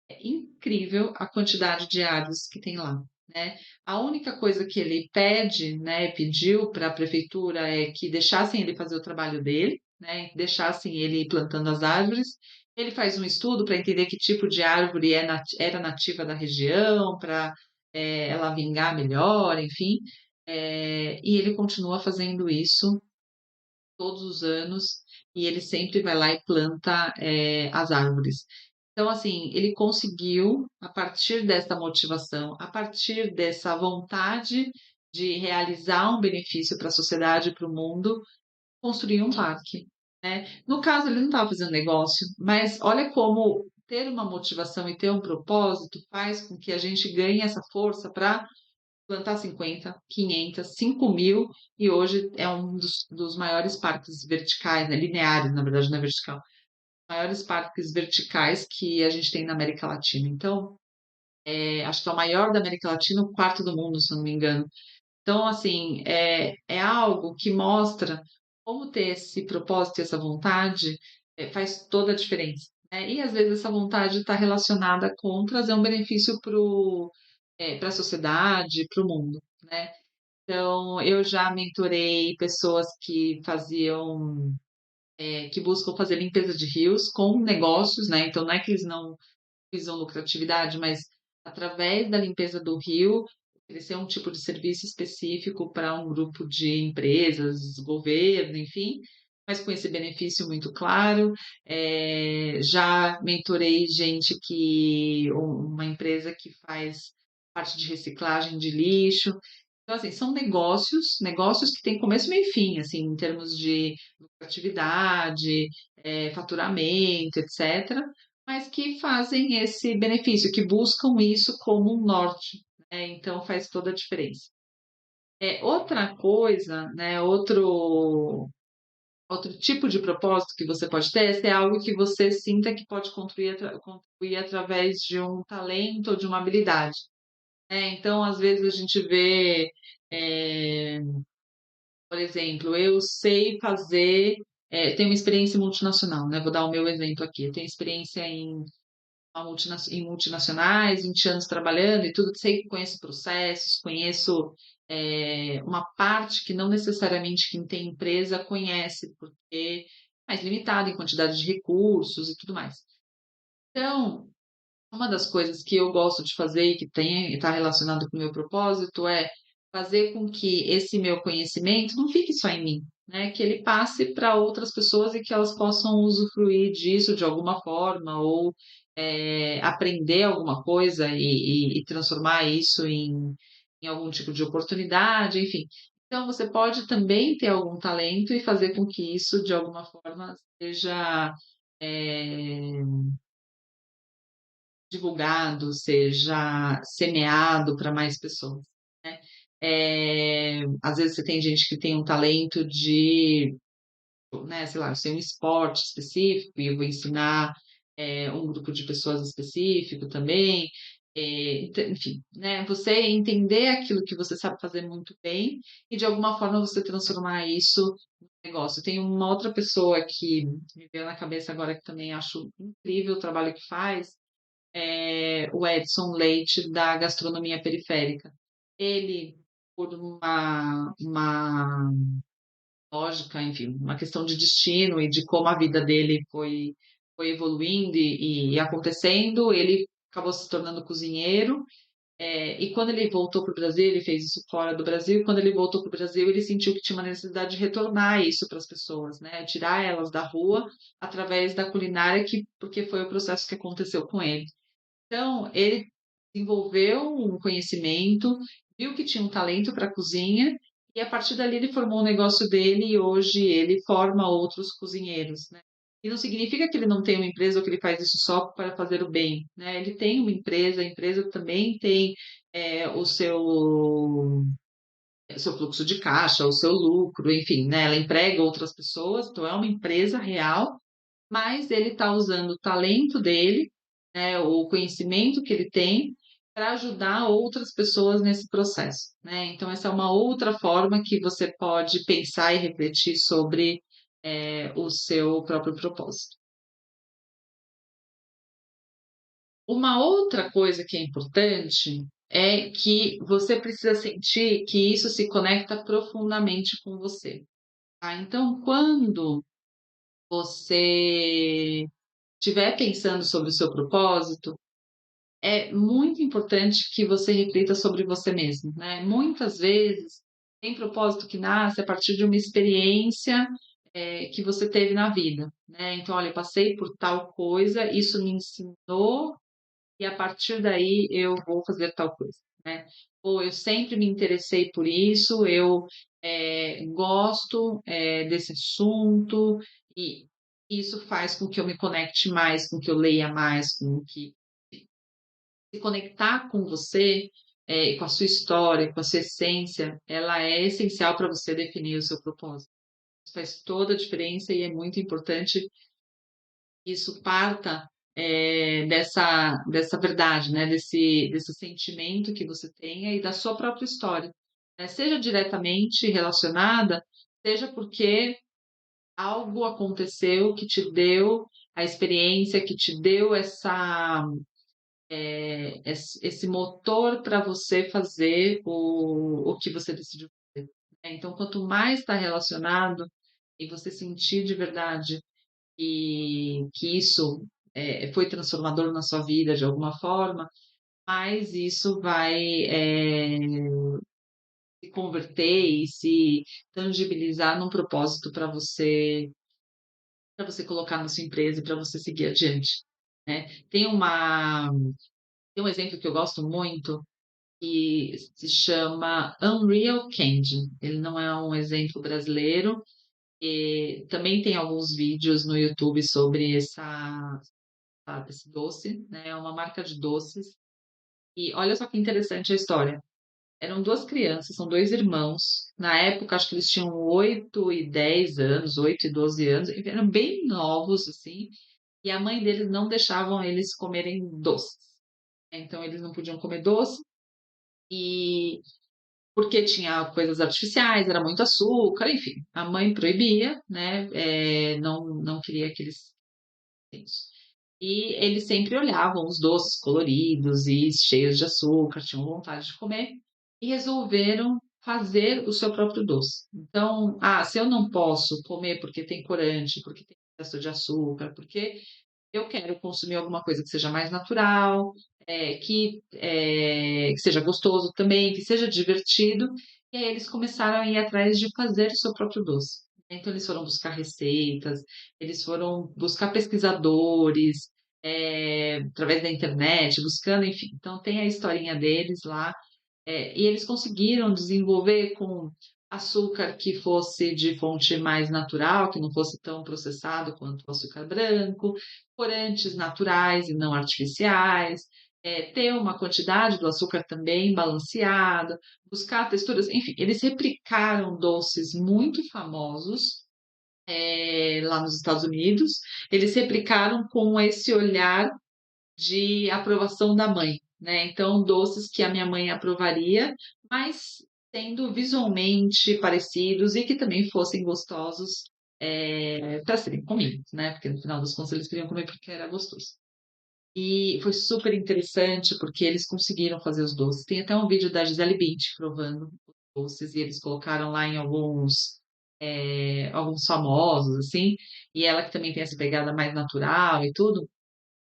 é incrível a quantidade de árvores que tem lá, né. A única coisa que ele pede, né, pediu para a prefeitura é que deixassem ele fazer o trabalho dele, né, deixassem ele ir plantando as árvores. Ele faz um estudo para entender que tipo de árvore era nativa da região, para, ela vingar melhor, enfim, e ele continua fazendo isso todos os anos, e ele sempre vai lá e planta, as árvores. Então, assim, ele conseguiu, a partir dessa motivação, a partir dessa vontade de realizar um benefício para a sociedade e para o mundo, construir um parque, né. No caso, ele não estava fazendo negócio, mas olha como ter uma motivação e ter um propósito faz com que a gente ganhe essa força para plantar 50, 500, 5.000 e hoje é um dos maiores parques verticais, né, lineares, na verdade, não é vertical, maiores parques verticais que a gente tem na América Latina. Então, acho que é o maior da América Latina, o quarto do mundo, se eu não me engano. Então, assim, é algo que mostra como ter esse propósito e essa vontade, faz toda a diferença, né. E às vezes essa vontade está relacionada com trazer um benefício para a sociedade, para o mundo, né. Então, eu já mentorei pessoas que buscam fazer limpeza de rios com negócios, né, então não é que eles não visam lucratividade, mas através da limpeza do rio, oferecer um tipo de serviço específico para um grupo de empresas, governo, enfim, mas com esse benefício muito claro. Já mentorei gente uma empresa que faz parte de reciclagem de lixo. Então, assim, são negócios que têm começo, meio e fim, assim, em termos de lucratividade, faturamento, etcétera, mas que fazem esse benefício, que buscam isso como um norte, né, então faz toda a diferença. Outra coisa, né, outro tipo de propósito que você pode ter, é se é algo que você sinta que pode contribuir através de um talento ou de uma habilidade, né. Então, às vezes, a gente vê, eh, por exemplo, eu sei fazer tenho uma experiência multinacional, né, vou dar o meu exemplo aqui, eu tenho experiência em multinacionais, 20 anos trabalhando e tudo, sei que conheço processos, conheço, uma parte que não necessariamente quem tem empresa conhece, porque é mais limitado em quantidade de recursos e tudo mais. Então, uma das coisas que eu gosto de fazer e que está relacionado com o meu propósito é fazer com que esse meu conhecimento não fique só em mim, né, que ele passe para outras pessoas e que elas possam usufruir disso de alguma forma ou, aprender alguma coisa e transformar isso em algum tipo de oportunidade, enfim. Então você pode também ter algum talento e fazer com que isso de alguma forma seja, eh divulgado, seja semeado para mais pessoas, né. Às vezes você tem gente que tem um talento de, né, sei lá, eu sei um esporte específico e eu vou ensinar, um grupo de pessoas específico também, enfim, né, você entender aquilo que você sabe fazer muito bem e de alguma forma você transformar isso num negócio. Tem uma outra pessoa que me veio na cabeça agora que também acho incrível o trabalho que faz, o Edson Leite da gastronomia periférica. Ele por uma lógica, enfim, uma questão de destino e de como a vida dele foi evoluindo e acontecendo, ele acabou se tornando cozinheiro, e quando ele voltou para o Brasil, ele fez isso fora do Brasil, e quando ele voltou para o Brasil, ele sentiu que tinha uma necessidade de retornar isso para as pessoas, né, tirar elas da rua através da culinária porque foi o processo que aconteceu com ele. Então, ele desenvolveu um conhecimento, viu que tinha um talento para a cozinha, e a partir dali ele formou o negócio dele e hoje ele forma outros cozinheiros, né. E não significa que ele não tem uma empresa ou que ele faz isso só para fazer o bem, né, ele tem uma empresa, a empresa também tem, o seu fluxo de caixa, o seu lucro, enfim, né, ela emprega outras pessoas, então é uma empresa real, mas ele está usando o talento dele, né, o conhecimento que ele tem, para ajudar outras pessoas nesse processo, né. Então essa é uma outra forma que você pode pensar e refletir sobre, o seu próprio propósito. Uma outra coisa que é importante é que você precisa sentir que isso se conecta profundamente com você, tá. Então quando você estiver pensando sobre o seu propósito, é muito importante que você reflita sobre você mesmo, né. Muitas vezes tem propósito que nasce a partir de uma experiência, que você teve na vida, né. Então: "Olha, eu passei por tal coisa, isso me ensinou e a partir daí eu vou fazer tal coisa", né. Ou eu sempre me interessei por isso, eu, gosto, desse assunto e isso faz com que eu me conecte mais, com que eu leia mais, com que se conectar com você, com a sua história, com a sua essência, ela é essencial para você definir o seu propósito. Isso faz toda a diferença e é muito importante que isso parta, dessa verdade, né, desse sentimento que você tenha e da sua própria história, né, seja diretamente relacionada, seja porque algo aconteceu que te deu a experiência, que te deu esse motor para você fazer o que você decidiu fazer, né. Então quanto mais está relacionado e você sentir de verdade que isso, foi transformador na sua vida de alguma forma, mais isso vai, se converter e se tangibilizar num propósito para você colocar na sua empresa e para você seguir adiante, né. Tem um exemplo que eu gosto muito, que se chama Unreal Candy. Ele não é um exemplo brasileiro, também tem alguns vídeos no YouTube sobre esse doce, né, é uma marca de doces. E olha só que interessante a história. Eram 2 crianças, são 2 irmãos, na época acho que eles tinham 8 e 10 anos, 8 e 12 anos, eram bem novos, assim, e a mãe deles não deixavam eles comerem doces, né, então eles não podiam comer doce, e porque tinha coisas artificiais, era muito açúcar, enfim, a mãe proibia, né, não queria que eles isso. E eles sempre olhavam os doces coloridos e cheios de açúcar, tinham vontade de comer, e resolveram fazer o seu próprio doce. Então: "Ah, se eu não posso comer porque tem corante, porque tem excesso de açúcar, porque eu quero consumir alguma coisa que seja mais natural, que seja gostoso também, que seja divertido", e aí eles começaram a ir atrás de fazer o seu próprio doce. Então eles foram buscar receitas, eles foram buscar pesquisadores, através da internet, buscando, enfim. Então tem a historinha deles lá, e eles conseguiram desenvolver com açúcar que fosse de fonte mais natural, que não fosse tão processado quanto o açúcar branco, corantes naturais e não artificiais, ter uma quantidade do açúcar também balanceada, buscar texturas, enfim, eles replicaram doces muito famosos, lá nos Estados Unidos, eles replicaram com esse olhar de aprovação da mãe, né, então doces que a minha mãe aprovaria, mas sendo visualmente parecidos e que também fossem gostosos, para serem comidos, né, porque no final das contas eles queriam comer porque era gostoso. E foi super interessante, porque eles conseguiram fazer os doces. Tem até um vídeo da Gisele Bündchen provando. doces e eles colocaram lá em alguns famosos, assim, e ela que também tem essa pegada mais natural e tudo,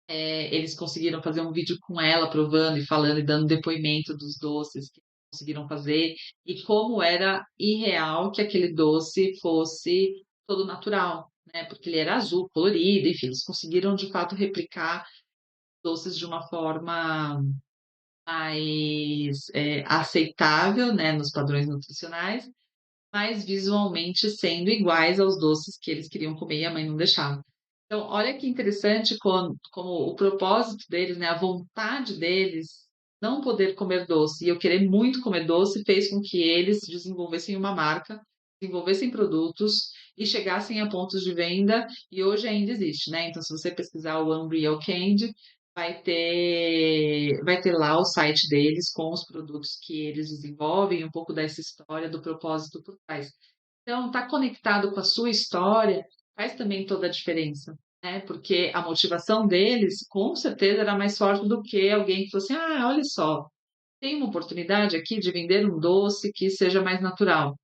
eles conseguiram fazer um vídeo com ela provando e falando e dando depoimento dos doces que conseguiram fazer e como era irreal que aquele doce fosse todo natural, né, porque ele era azul, colorido, enfim, eles conseguiram de fato replicar doces de uma forma mais, aceitável, né, nos padrões nutricionais, mas visualmente sendo iguais aos doces que eles queriam comer e a mãe não deixava. Então, olha que interessante como o propósito deles, né, a vontade deles não poder comer doce e eu querer muito comer doce, fez com que eles desenvolvessem uma marca, desenvolvessem produtos e chegassem a pontos de venda, e hoje ainda existe, né. Então se você pesquisar o Unreal Candy, vai ter lá o site deles com os produtos que eles desenvolvem, um pouco dessa história do propósito por trás. Então, estar conectado com a sua história faz também toda a diferença, né, porque a motivação deles, com certeza, era mais forte do que alguém que falou assim: "Ah, olha só, tem uma oportunidade aqui de vender um doce que seja mais natural.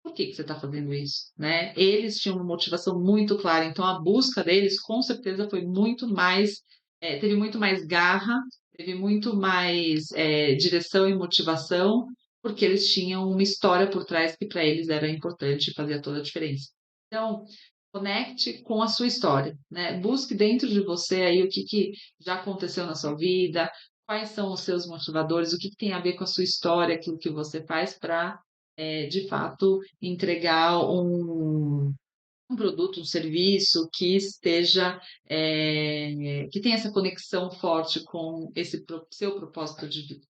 Por que você está fazendo isso?", né. Eles tinham uma motivação muito clara, então a busca deles, com certeza, foi muito mais teve muito mais garra, teve muito mais, direção e motivação, porque eles tinham uma história por trás que para eles era importante e fazia toda a diferença. Então, conecte com a sua história, né, busque dentro de você aí o que já aconteceu na sua vida, quais são os seus motivadores, o que tem a ver com a sua história, aquilo que você faz para de fato, entregar um produto, um serviço que esteja, que tenha essa conexão forte com esse seu propósito de vida.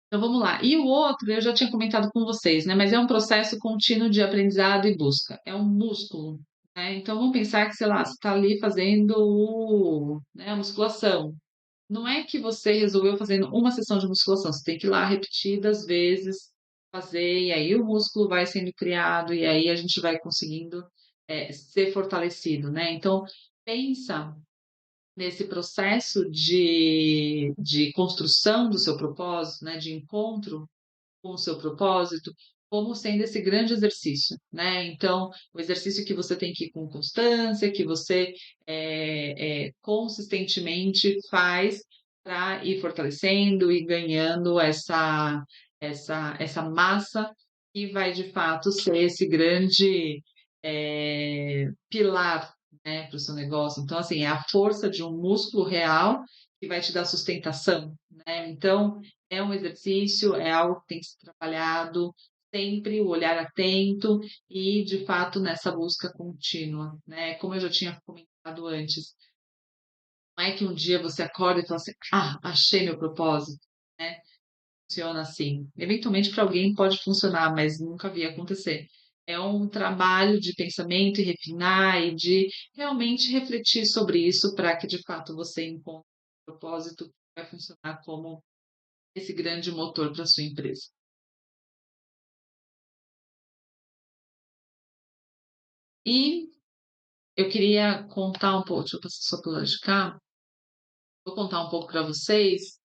Então vamos lá. E o outro, eu já tinha comentado com vocês, né, mas é um processo contínuo de aprendizado e busca. É um músculo, né, então vamos pensar que, sei lá, você está ali fazendo a musculação. Não é que você resolveu fazendo uma sessão de musculação, você tem que ir lá repetidas vezes fazer, e aí o músculo vai sendo criado, e aí a gente vai conseguindo, ser fortalecido, né. Então, pensa nesse processo de construção do seu propósito, né, de encontro com o seu propósito, como sendo esse grande exercício, né. Então, o exercício que você tem que ir com constância, que você, consistentemente faz para ir fortalecendo e ganhando essa massa que vai de fato ser esse grande, pilar, né, para o seu negócio. Então, assim, é a força de um músculo real que vai te dar sustentação, né. Então, é um exercício, é algo que tem que ser trabalhado sempre, o olhar atento e, de fato, nessa busca contínua, né. Como eu já tinha comentado antes, não é que um dia você acorda e fala assim: "Ah, achei meu propósito", né, funciona assim. Eventualmente para alguém pode funcionar, mas nunca vi acontecer. É um trabalho de pensamento e refinar e de realmente refletir sobre isso para que, de fato, você encontre um propósito que vai funcionar como esse grande motor para sua empresa. E eu queria contar um pouco, deixa eu passar só para o lado de cá, vou contar um pouco para vocês,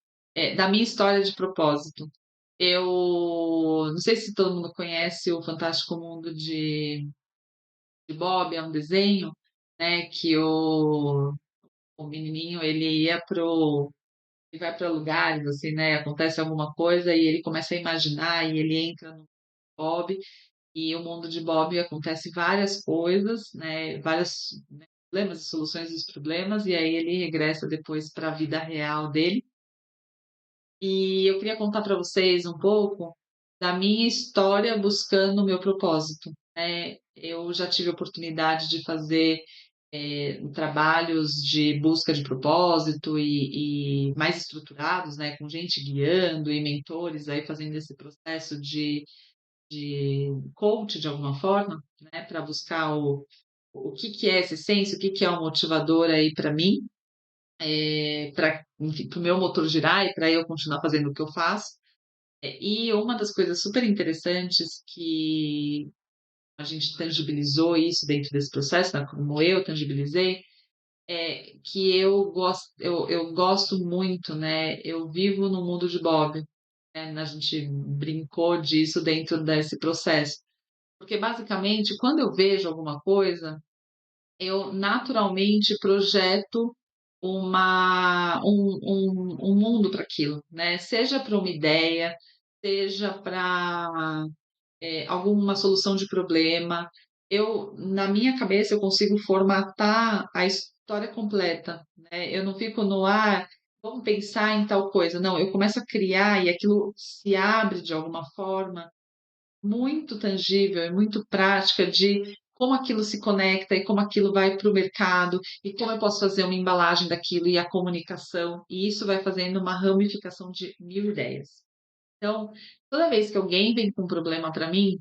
da minha história de propósito. Eu não sei se todo mundo conhece o Fantástico Mundo de Bob, é um desenho, né, que o menininho ele vai para lugares, assim, né, acontece alguma coisa e ele começa a imaginar e ele entra no Bob. E o mundo de Bob acontece várias coisas, né, vários, né, problemas e soluções dos problemas, e aí ele regressa depois para a vida real dele. E eu queria contar para vocês um pouco da minha história buscando o meu propósito, né. Eu já tive a oportunidade de fazer, trabalhos de busca de propósito e mais estruturados, né, com gente guiando e mentores aí fazendo esse processo de coach de alguma forma, né, para buscar o que é essa essência, o que é o motivador aí para mim, para enfim, para o meu motor girar e para eu continuar fazendo o que eu faço. E uma das coisas super interessantes que a gente tangibilizou isso dentro desse processo, né, como eu tangibilizei, é que eu gosto muito, né, eu vivo no mundo de Bob. A gente brincou disso dentro desse processo. Porque basicamente, quando eu vejo alguma coisa, eu naturalmente projeto um mundo para aquilo, né? Seja para uma ideia, seja para alguma solução de problema. Na minha cabeça, eu consigo formatar a história completa, né? Eu não fico no ar, vamos pensar em tal coisa. Não, eu começo a criar e aquilo se abre de alguma forma muito tangível e muito prática de como aquilo se conecta e como aquilo vai para o mercado e como eu posso fazer uma embalagem daquilo e a comunicação. E isso vai fazendo uma ramificação de mil ideias. Então, toda vez que alguém vem com um problema para mim,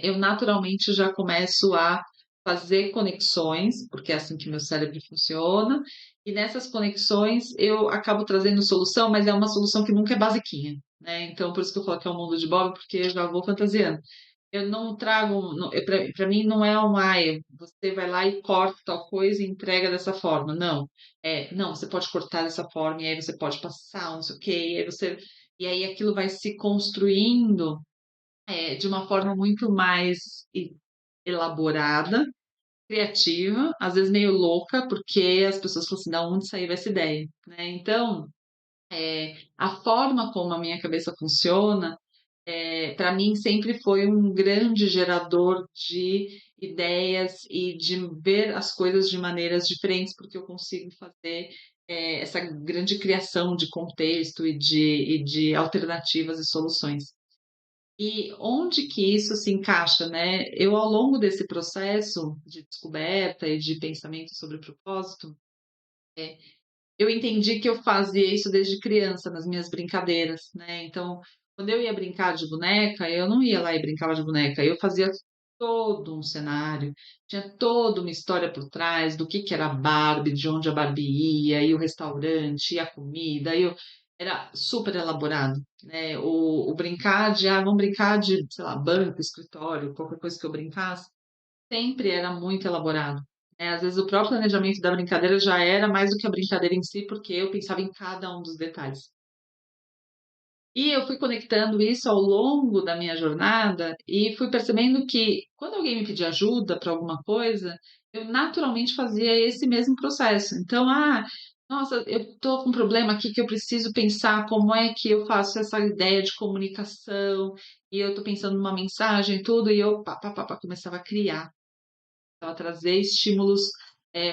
eu naturalmente já começo a fazer conexões, porque é assim que meu cérebro funciona, e nessas conexões eu acabo trazendo solução, mas é uma solução que nunca é basiquinha, né? Então, por isso que eu falo que é um mundo de Bob, porque eu já vou fantasiando. Eu não trago, para mim não é um, você vai lá e corta tal coisa e entrega dessa forma. Não, não, você pode cortar dessa forma, e aí você pode passar, não sei o quê, e aí aquilo vai se construindo de uma forma muito mais elaborada, criativa, às vezes meio louca, porque as pessoas falam assim, da onde saiu essa ideia, né? Então, a forma como a minha cabeça funciona, para mim sempre foi um grande gerador de ideias e de ver as coisas de maneiras diferentes, porque eu consigo fazer essa grande criação de contexto e de alternativas e soluções. E onde que isso se encaixa, né? Eu, ao longo desse processo de descoberta e de pensamento sobre o propósito, eu entendi que eu fazia isso desde criança, nas minhas brincadeiras, né? Então, quando eu ia brincar de boneca, eu não ia lá e brincava de boneca, eu fazia todo um cenário, tinha toda uma história por trás do que era a Barbie, de onde a Barbie ia, e o restaurante, e a comida, era super elaborado, né? O brincar de, vamos brincar de, sei lá, banco, escritório, qualquer coisa que eu brincasse, sempre era muito elaborado. Às vezes o próprio planejamento da brincadeira já era mais do que a brincadeira em si, porque eu pensava em cada um dos detalhes. E eu fui conectando isso ao longo da minha jornada e fui percebendo que quando alguém me pedia ajuda para alguma coisa, eu naturalmente fazia esse mesmo processo. Então, nossa, eu estou com um problema aqui que eu preciso pensar como é que eu faço essa ideia de comunicação, e eu estou pensando numa mensagem e tudo, e eu começava a criar, a trazer estímulos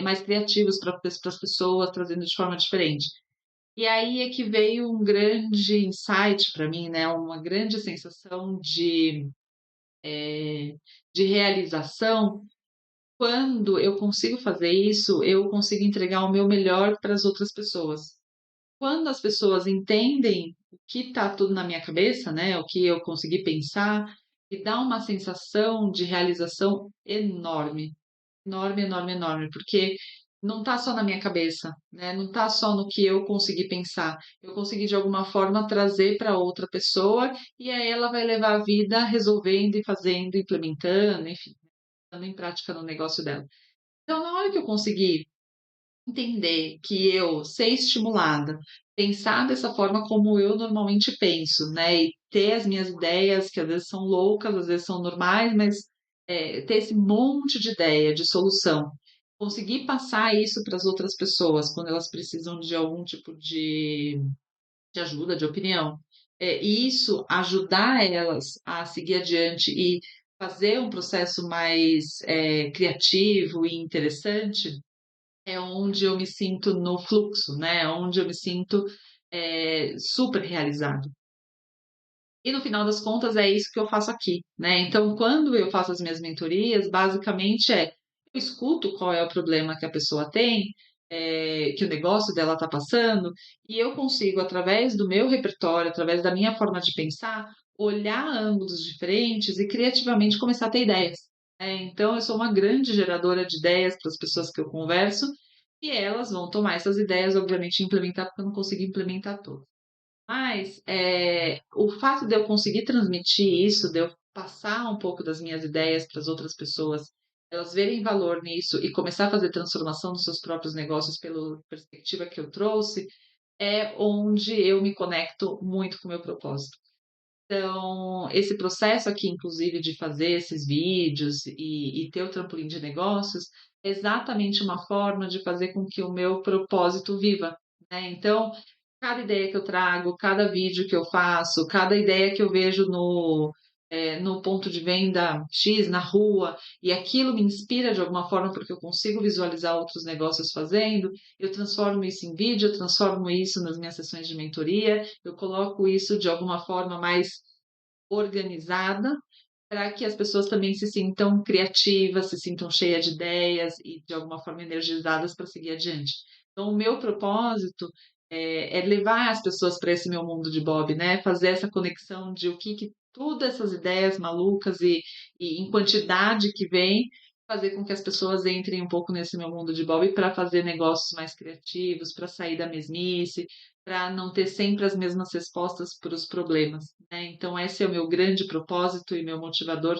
mais criativos para as pessoas, trazendo de forma diferente. E aí é que veio um grande insight para mim, né? Uma grande sensação de realização. Quando eu consigo fazer isso, eu consigo entregar o meu melhor para as outras pessoas. Quando as pessoas entendem o que está tudo na minha cabeça, né? O que eu consegui pensar, me dá uma sensação de realização enorme. Enorme, enorme, enorme, porque não está só na minha cabeça, né? Não está só no que eu consegui pensar. Eu consegui, de alguma forma, trazer para outra pessoa e aí ela vai levar a vida resolvendo e fazendo, implementando, enfim, dando em prática no negócio dela. Então, na hora que eu consegui entender que eu ser estimulada, pensar dessa forma como eu normalmente penso, né, e ter as minhas ideias, que às vezes são loucas, às vezes são normais, mas ter esse monte de ideia, de solução, conseguir passar isso para as outras pessoas quando elas precisam de algum tipo de ajuda, de opinião, e isso ajudar elas a seguir adiante e fazer um processo mais criativo e interessante, é onde eu me sinto no fluxo, né, é onde eu me sinto, super realizado. E no final das contas é isso que eu faço aqui, né. Então quando eu faço as minhas mentorias, basicamente eu escuto qual é o problema que a pessoa tem, que o negócio dela está passando, e eu consigo, através do meu repertório, através da minha forma de pensar, olhar ângulos diferentes e criativamente começar a ter ideias, né. Então eu sou uma grande geradora de ideias para as pessoas que eu converso, e elas vão tomar essas ideias, obviamente, e implementar, porque eu não consigo implementar todas. Mas, o fato de eu conseguir transmitir isso, de eu passar um pouco das minhas ideias para as outras pessoas, elas verem valor nisso e começar a fazer transformação nos seus próprios negócios pela perspectiva que eu trouxe, é onde eu me conecto muito com o meu propósito. Então, esse processo aqui, inclusive, de fazer esses vídeos e ter o trampolim de negócios, é exatamente uma forma de fazer com que o meu propósito viva, né. Então, cada ideia que eu trago, cada vídeo que eu faço, cada ideia que eu vejo no ponto de venda X, na rua, e aquilo me inspira de alguma forma, porque eu consigo visualizar outros negócios fazendo, eu transformo isso em vídeo, eu transformo isso nas minhas sessões de mentoria, eu coloco isso de alguma forma mais organizada, para que as pessoas também se sintam criativas, se sintam cheias de ideias e de alguma forma energizadas para seguir adiante. Então o meu propósito é levar as pessoas para esse meu mundo de Bob, né, fazer essa conexão de o que todas essas ideias malucas e em quantidade que vem, fazer com que as pessoas entrem um pouco nesse meu mundo de Bob para fazer negócios mais criativos, para sair da mesmice, para não ter sempre as mesmas respostas para os problemas, né. Então esse é o meu grande propósito e meu motivador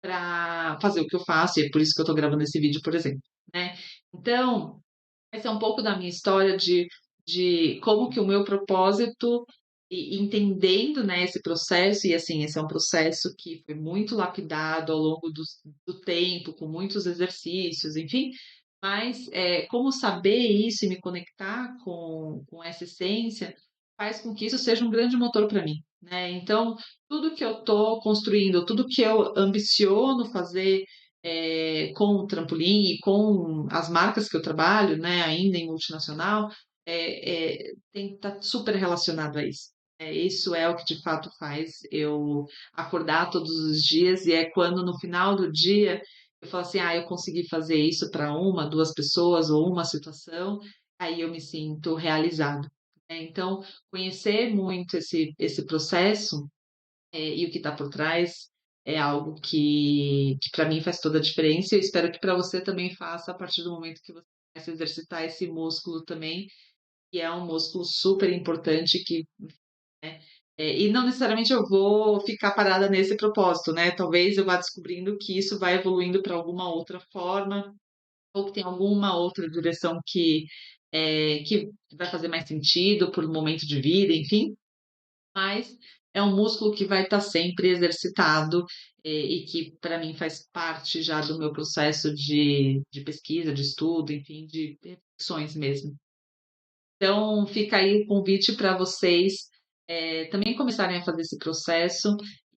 para fazer o que eu faço, e é por isso que eu estou gravando esse vídeo, por exemplo, né. Então, essa é um pouco da minha história de como que o meu propósito e entendendo, né, esse processo e, assim, esse é um processo que foi muito lapidado ao longo do tempo, com muitos exercícios, enfim, mas, como saber isso e me conectar com essa essência, faz com que isso seja um grande motor para mim, né. Então, tudo que eu estou construindo, tudo que eu ambiciono fazer, com o trampolim e com as marcas que eu trabalho, né, ainda em multinacional, tem que estar super relacionado a isso. Isso é o que de fato faz eu acordar todos os dias e é quando no final do dia eu falo assim: "Ah, eu consegui fazer isso para uma, 2 pessoas ou uma situação", aí eu me sinto realizado, né. Então, conhecer muito esse processo, e o que está por trás é algo que para mim faz toda a diferença e eu espero que para você também faça a partir do momento que você começa a exercitar esse músculo também, que é um músculo super importante que, né, e não necessariamente eu vou ficar parada nesse propósito, né, talvez eu vá descobrindo que isso vai evoluindo para alguma outra forma, ou que tem alguma outra direção que vai fazer mais sentido por um momento de vida, enfim, mas é um músculo que vai estar sempre exercitado, e que para mim faz parte já do meu processo de pesquisa, de estudo, enfim, de reflexões mesmo. Então fica aí o convite para vocês, também começarem a fazer esse processo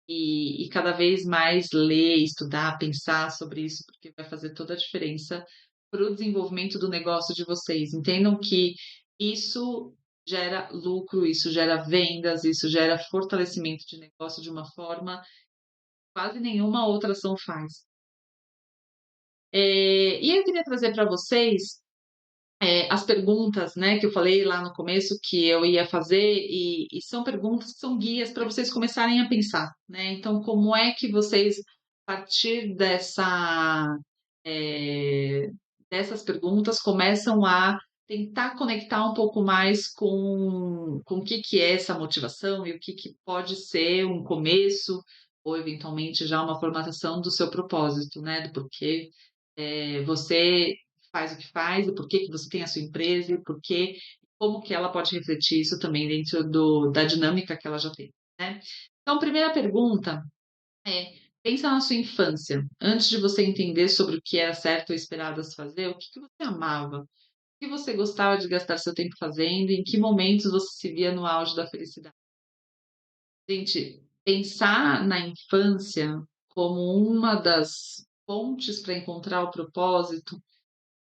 e cada vez mais ler, estudar, pensar sobre isso, porque vai fazer toda a diferença para o desenvolvimento do negócio de vocês. Entendam que isso gera lucro, isso gera vendas, isso gera fortalecimento de negócio de uma forma que quase nenhuma outra ação faz. E eu queria trazer para vocês as perguntas, né, que eu falei lá no começo que eu ia fazer e são perguntas que são guias para vocês começarem a pensar, né. Então como é que vocês, a partir eh, dessas perguntas, começam a tentar conectar um pouco mais com o que é essa motivação e o que pode ser um começo ou eventualmente já uma formatação do seu propósito, né, do porquê, você faz o que faz, e por que que você tem a sua empresa, e por que como que ela pode refletir isso também dentro da dinâmica que ela já tem, né. Então, primeira pergunta é: pensa na sua infância, antes de você entender sobre o que era certo ou esperado a se fazer, o que que você amava? O que você gostava de gastar seu tempo fazendo e em que momentos você se via no auge da felicidade? Gente, pensar na infância como uma das pontes para encontrar o propósito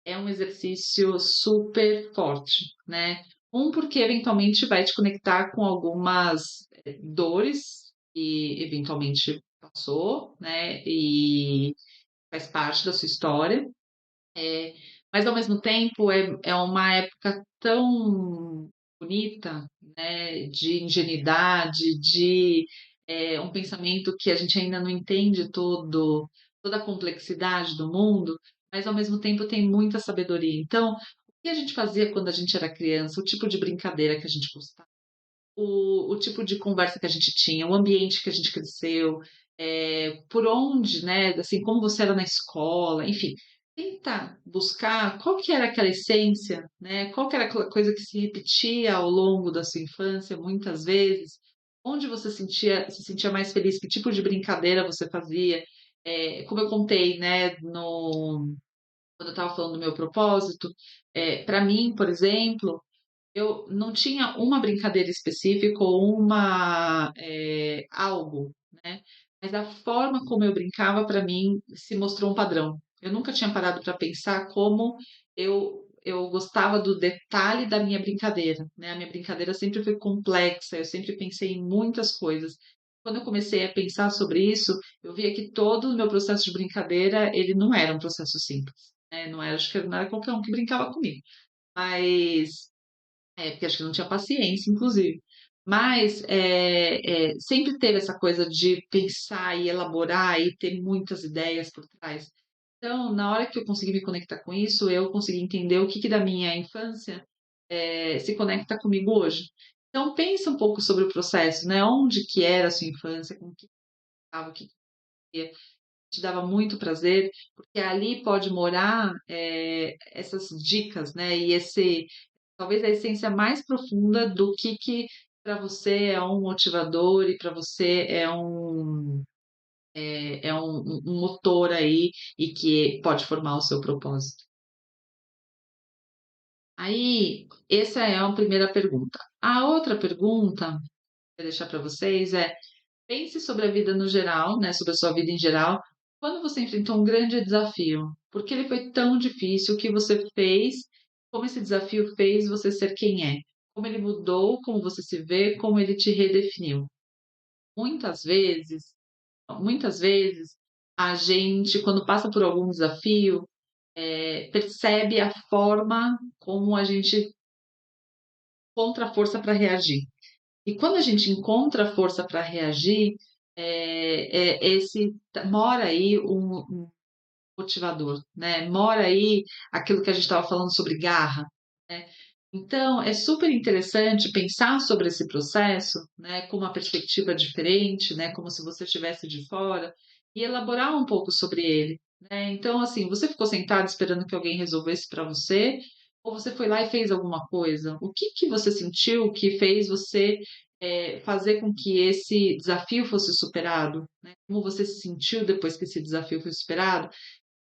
é um exercício super forte, né. Porque eventualmente vai te conectar com algumas, dores que eventualmente passou, né, e faz parte da sua história, mas ao mesmo tempo é uma época tão bonita, né, de ingenuidade, um pensamento que a gente ainda não entende toda a complexidade do mundo, mas ao mesmo tempo tem muita sabedoria. Então, o que a gente fazia quando a gente era criança, o tipo de brincadeira que a gente gostava, o tipo de conversa que a gente tinha, o ambiente que a gente cresceu, por onde, né, assim, como você era na escola, enfim, Tenta buscar qual que era aquela essência, né, qual que era aquela coisa que se repetia ao longo da sua infância, muitas vezes, onde você se sentia mais feliz, que tipo de brincadeira você fazia. Como eu contei, né, quando eu estava falando do meu propósito, pra mim, por exemplo, eu não tinha uma brincadeira específica ou algo, né, mas a forma como eu brincava para mim se mostrou um padrão. Eu nunca tinha parado para pensar como eu gostava do detalhe da minha brincadeira, né, a minha brincadeira sempre foi complexa, eu sempre pensei em muitas coisas. Quando eu comecei a pensar sobre isso, eu via que todo o meu processo de brincadeira, ele não era um processo simples, né, não era acho que não era qualquer um que brincava comigo, mas porque acho que não tinha paciência, inclusive. Mas, sempre teve essa coisa de pensar e elaborar e ter muitas ideias por trás. Então, na hora que eu consegui me conectar com isso, eu consegui entender o que que da minha infância, se conecta comigo hoje. Então pensa um pouco sobre o processo, né, onde que era a sua infância, com o que estava, o que que te dava muito prazer, porque ali pode morar, essas dicas, né, e esse talvez a essência mais profunda do que para você é um motivador e para você é um motor aí e que pode formar o seu propósito. Aí, essa é a primeira pergunta. A outra pergunta, que eu vou deixar para vocês é: pense sobre a vida no geral, né, sobre a sua vida em geral, quando você enfrentou um grande desafio, por que ele foi tão difícil, o que você fez, como esse desafio fez você ser quem é, como ele mudou, como você se vê, como ele te redefiniu. Muitas vezes muitas vezes, a gente quando passa por algum desafio, percebe a forma como a gente encontra força para reagir. E quando a gente encontra força para reagir, esse mora aí um motivador, né, mora aí aquilo que a gente estava falando sobre garra, né. Então é super interessante pensar sobre esse processo, né, com uma perspectiva diferente, né, como se você estivesse de fora, e elaborar um pouco sobre ele, né. Então, assim, você ficou sentado esperando que alguém resolvesse para você, ou você foi lá e fez alguma coisa? O que que você sentiu que fez você, fazer com que esse desafio fosse superado, né? Como você se sentiu depois que esse desafio foi superado?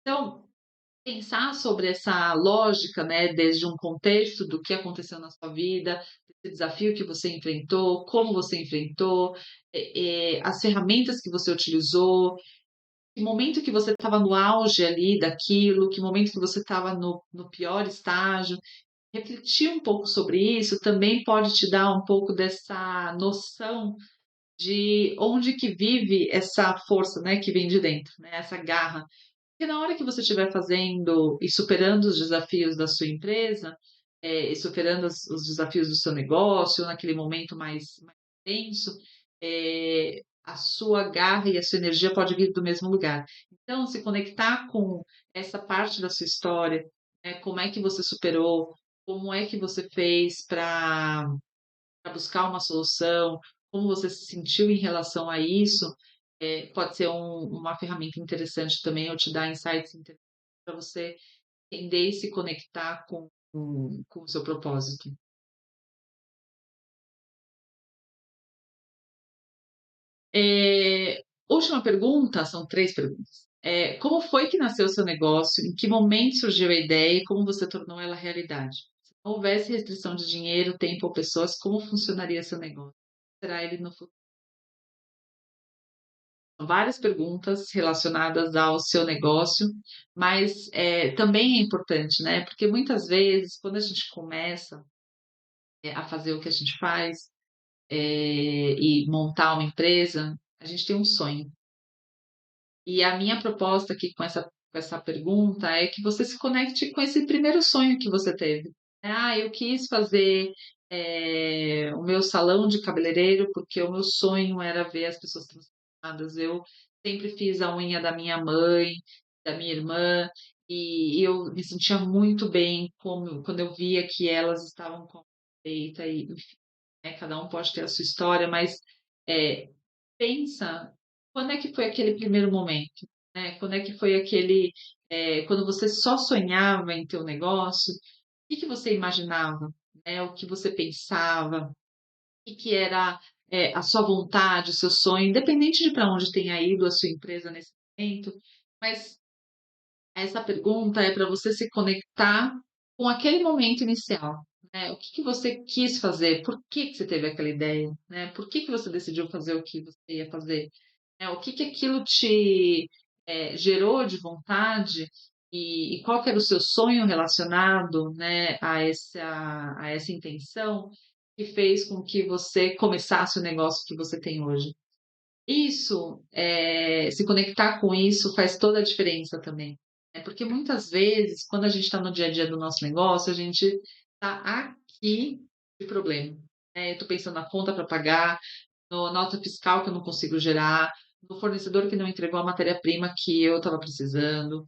Então, pensar sobre essa lógica, né, desde um contexto do que aconteceu na sua vida, esse desafio que você enfrentou, como você enfrentou, as ferramentas que você utilizou, que momento que você estava no auge ali daquilo, que momento que você estava no pior estágio. Refletir um pouco sobre isso também pode te dar um pouco dessa noção de onde que vive essa força, né, que vem de dentro, né, essa garra. Porque na hora que você estiver fazendo e superando os desafios da sua empresa, e superando os desafios do seu negócio, naquele momento mais tenso, a sua garra e a sua energia pode vir do mesmo lugar. Então, se conectar com essa parte da sua história, né, como é que você superou, como é que você fez para buscar uma solução, como você se sentiu em relação a isso, pode ser uma ferramenta interessante também, ou te dar insights interessantes para você entender e se conectar com o seu propósito. Última pergunta, são 3 perguntas. Como foi que nasceu o seu negócio? Em que momento surgiu a ideia e como você tornou ela realidade? Se não houvesse restrição de dinheiro, tempo ou pessoas, como funcionaria seu negócio? Será ele no futuro? Várias perguntas relacionadas ao seu negócio, mas, também é importante, né, porque muitas vezes quando a gente começa, a fazer o que a gente faz, e montar uma empresa, a gente tem um sonho. E a minha proposta aqui com essa pergunta é que você se conecte com esse primeiro sonho que você teve. "Ah, eu quis fazer, o meu salão de cabeleireiro, porque o meu sonho era ver as pessoas transformadas. Eu sempre fiz a unha da minha mãe, da minha irmã, e eu me sentia muito bem quando eu via que elas estavam com a feita e, enfim, né, cada um pode ter a sua história, mas, eh, pensa quando é que foi aquele primeiro momento? né? Quando é que foi aquele, quando você só sonhava em ter um negócio, o que que você imaginava, né? O que você pensava, o que era, a sua vontade, o seu sonho, independente de para onde tenha ido a sua empresa nesse momento, mas essa pergunta é para você se conectar com aquele momento inicial, né. O que que você quis fazer? Por que que você teve aquela ideia, né? Por que que você decidiu fazer o que você ia fazer? O que que aquilo te, gerou de vontade e qual que era o seu sonho relacionado, né, a essa intenção que fez com que você começasse o negócio que você tem hoje. Isso, se conectar com isso faz toda a diferença também, né, porque muitas vezes, quando a gente está no dia a dia do nosso negócio, a gente está aqui de problema, né, eu estou pensando na conta para pagar, no nota fiscal que eu não consigo gerar, no fornecedor que não entregou a matéria-prima que eu estava precisando,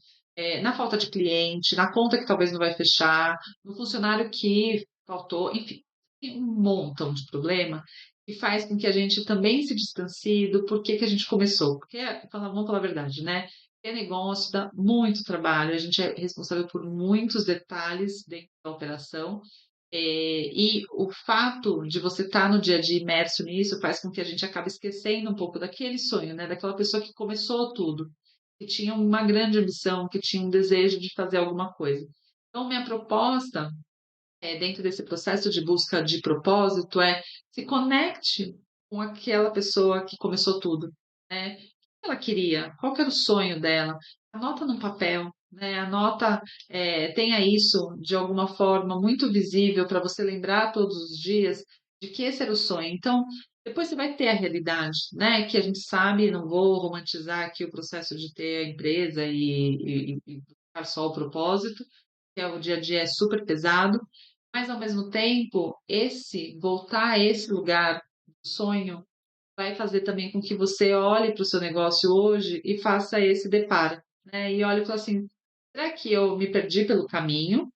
na falta de cliente, na conta que talvez não vai fechar, no funcionário que faltou, enfim, tem um montão de problema que faz com que a gente também se distancie do porquê que a gente começou. Porque, vamos falar a verdade, né? Ter negócio dá muito trabalho, a gente é responsável por muitos detalhes dentro da operação, e o fato de você estar no dia a dia imerso nisso faz com que a gente acabe esquecendo um pouco daquele sonho, né, daquela pessoa que começou tudo, que tinha uma grande ambição, que tinha um desejo de fazer alguma coisa. Então minha proposta, dentro desse processo de busca de propósito se conecte com aquela pessoa que começou tudo, né. O que ela queria? Qual que era o sonho dela? Anota num papel, né, anota, tenha isso de alguma forma muito visível para você lembrar todos os dias de que esse era o sonho. Então, depois você vai ter a realidade, né, que a gente sabe, não vou romantizar aqui o processo de ter a empresa e buscar só o propósito, que é o dia a dia é super pesado, mas ao mesmo tempo, esse voltar a esse lugar do sonho vai fazer também com que você olhe para o seu negócio hoje e faça esse deparo, né, e olhe e fala assim: "Será que eu me perdi pelo caminho?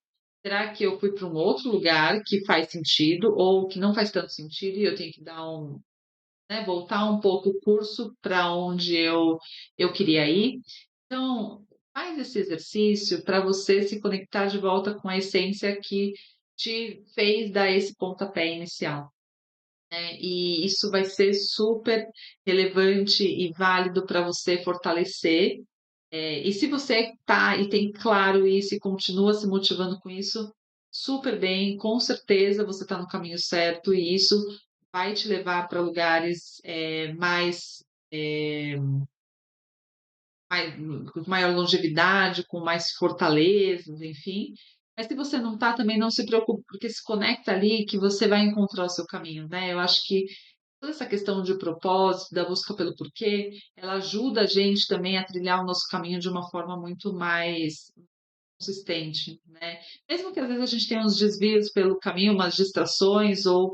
Será que eu fui para um outro lugar que faz sentido ou que não faz tanto sentido e eu tenho que dar voltar um pouco o curso para onde eu queria ir?". Então, faz esse exercício para você se conectar de volta com a essência que te fez dar esse pontapé inicial, né, e isso vai ser super relevante e válido para você fortalecer, e se você tá e tem claro isso e continua se motivando com isso, super bem, com certeza você está no caminho certo e isso vai te levar para lugares, eh com maior longevidade, com mais fortalezas, enfim. Mas se você não está, também não se preocupe, porque se conecta ali que você vai encontrar o seu caminho, né. Eu acho que toda essa questão de propósito, da busca pelo porquê, ela ajuda a gente também a trilhar o nosso caminho de uma forma muito mais consistente, né. Mesmo que às vezes a gente tenha uns desvios pelo caminho, umas distrações ou,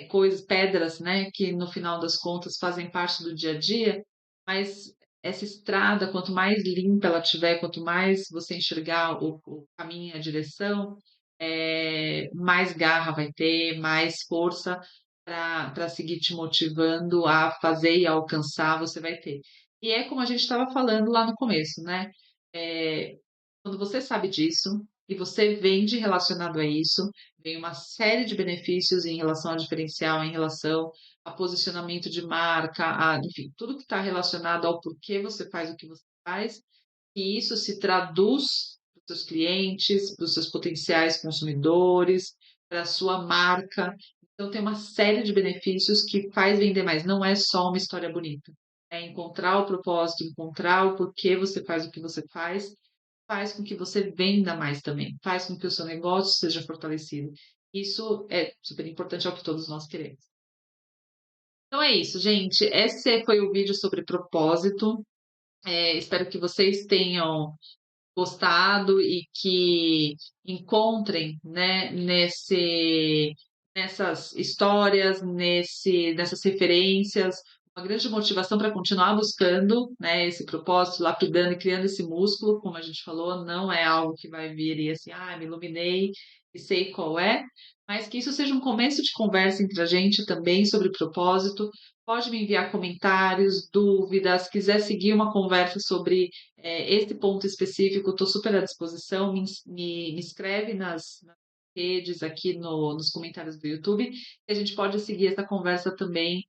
coisas pedras, né, que no final das contas fazem parte do dia a dia, mas essa estrada, quanto mais limpa ela tiver, quanto mais você enxergar o caminho e a direção, mais garra vai ter, mais força para seguir te motivando a fazer e a alcançar você vai ter. E é como a gente estava falando lá no começo, né, eh quando você sabe disso e você vende relacionado a isso, vem uma série de benefícios em relação ao diferencial, em relação a posicionamento de marca, a enfim, tudo que está relacionado ao porquê você faz o que você faz, e isso se traduz para os seus clientes, para os seus potenciais consumidores, para a sua marca. Então tem uma série de benefícios que faz vender mais, não é só uma história bonita. É encontrar o propósito, encontrar o porquê você faz o que você faz com que você venda mais também, faz com que o seu negócio seja fortalecido. Isso é super importante, é o que todos nós queremos. Então é isso, gente. Esse foi o vídeo sobre propósito. Espero que vocês tenham gostado e que encontrem, né, nessas histórias, nessas referências, uma grande motivação para continuar buscando, né, esse propósito, lapidando e criando esse músculo, como a gente falou, não é algo que vai vir e assim, me iluminei e sei qual é, mas que isso seja um começo de conversa entre a gente também sobre propósito. Pode me enviar comentários, dúvidas, quiser seguir uma conversa sobre esse ponto específico, estou super à disposição. Me escreve nas redes aqui nos comentários do YouTube, que a gente pode seguir essa conversa também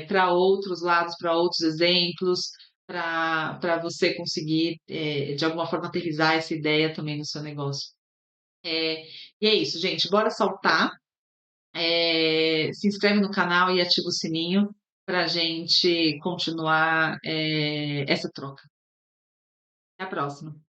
para outros lados, para outros exemplos, para você conseguir, de alguma forma, aterrissar essa ideia também no seu negócio. É, e é isso, gente. Bora saltar. Se inscreve no canal e ativa o sininho para a gente continuar essa troca. Até a próxima.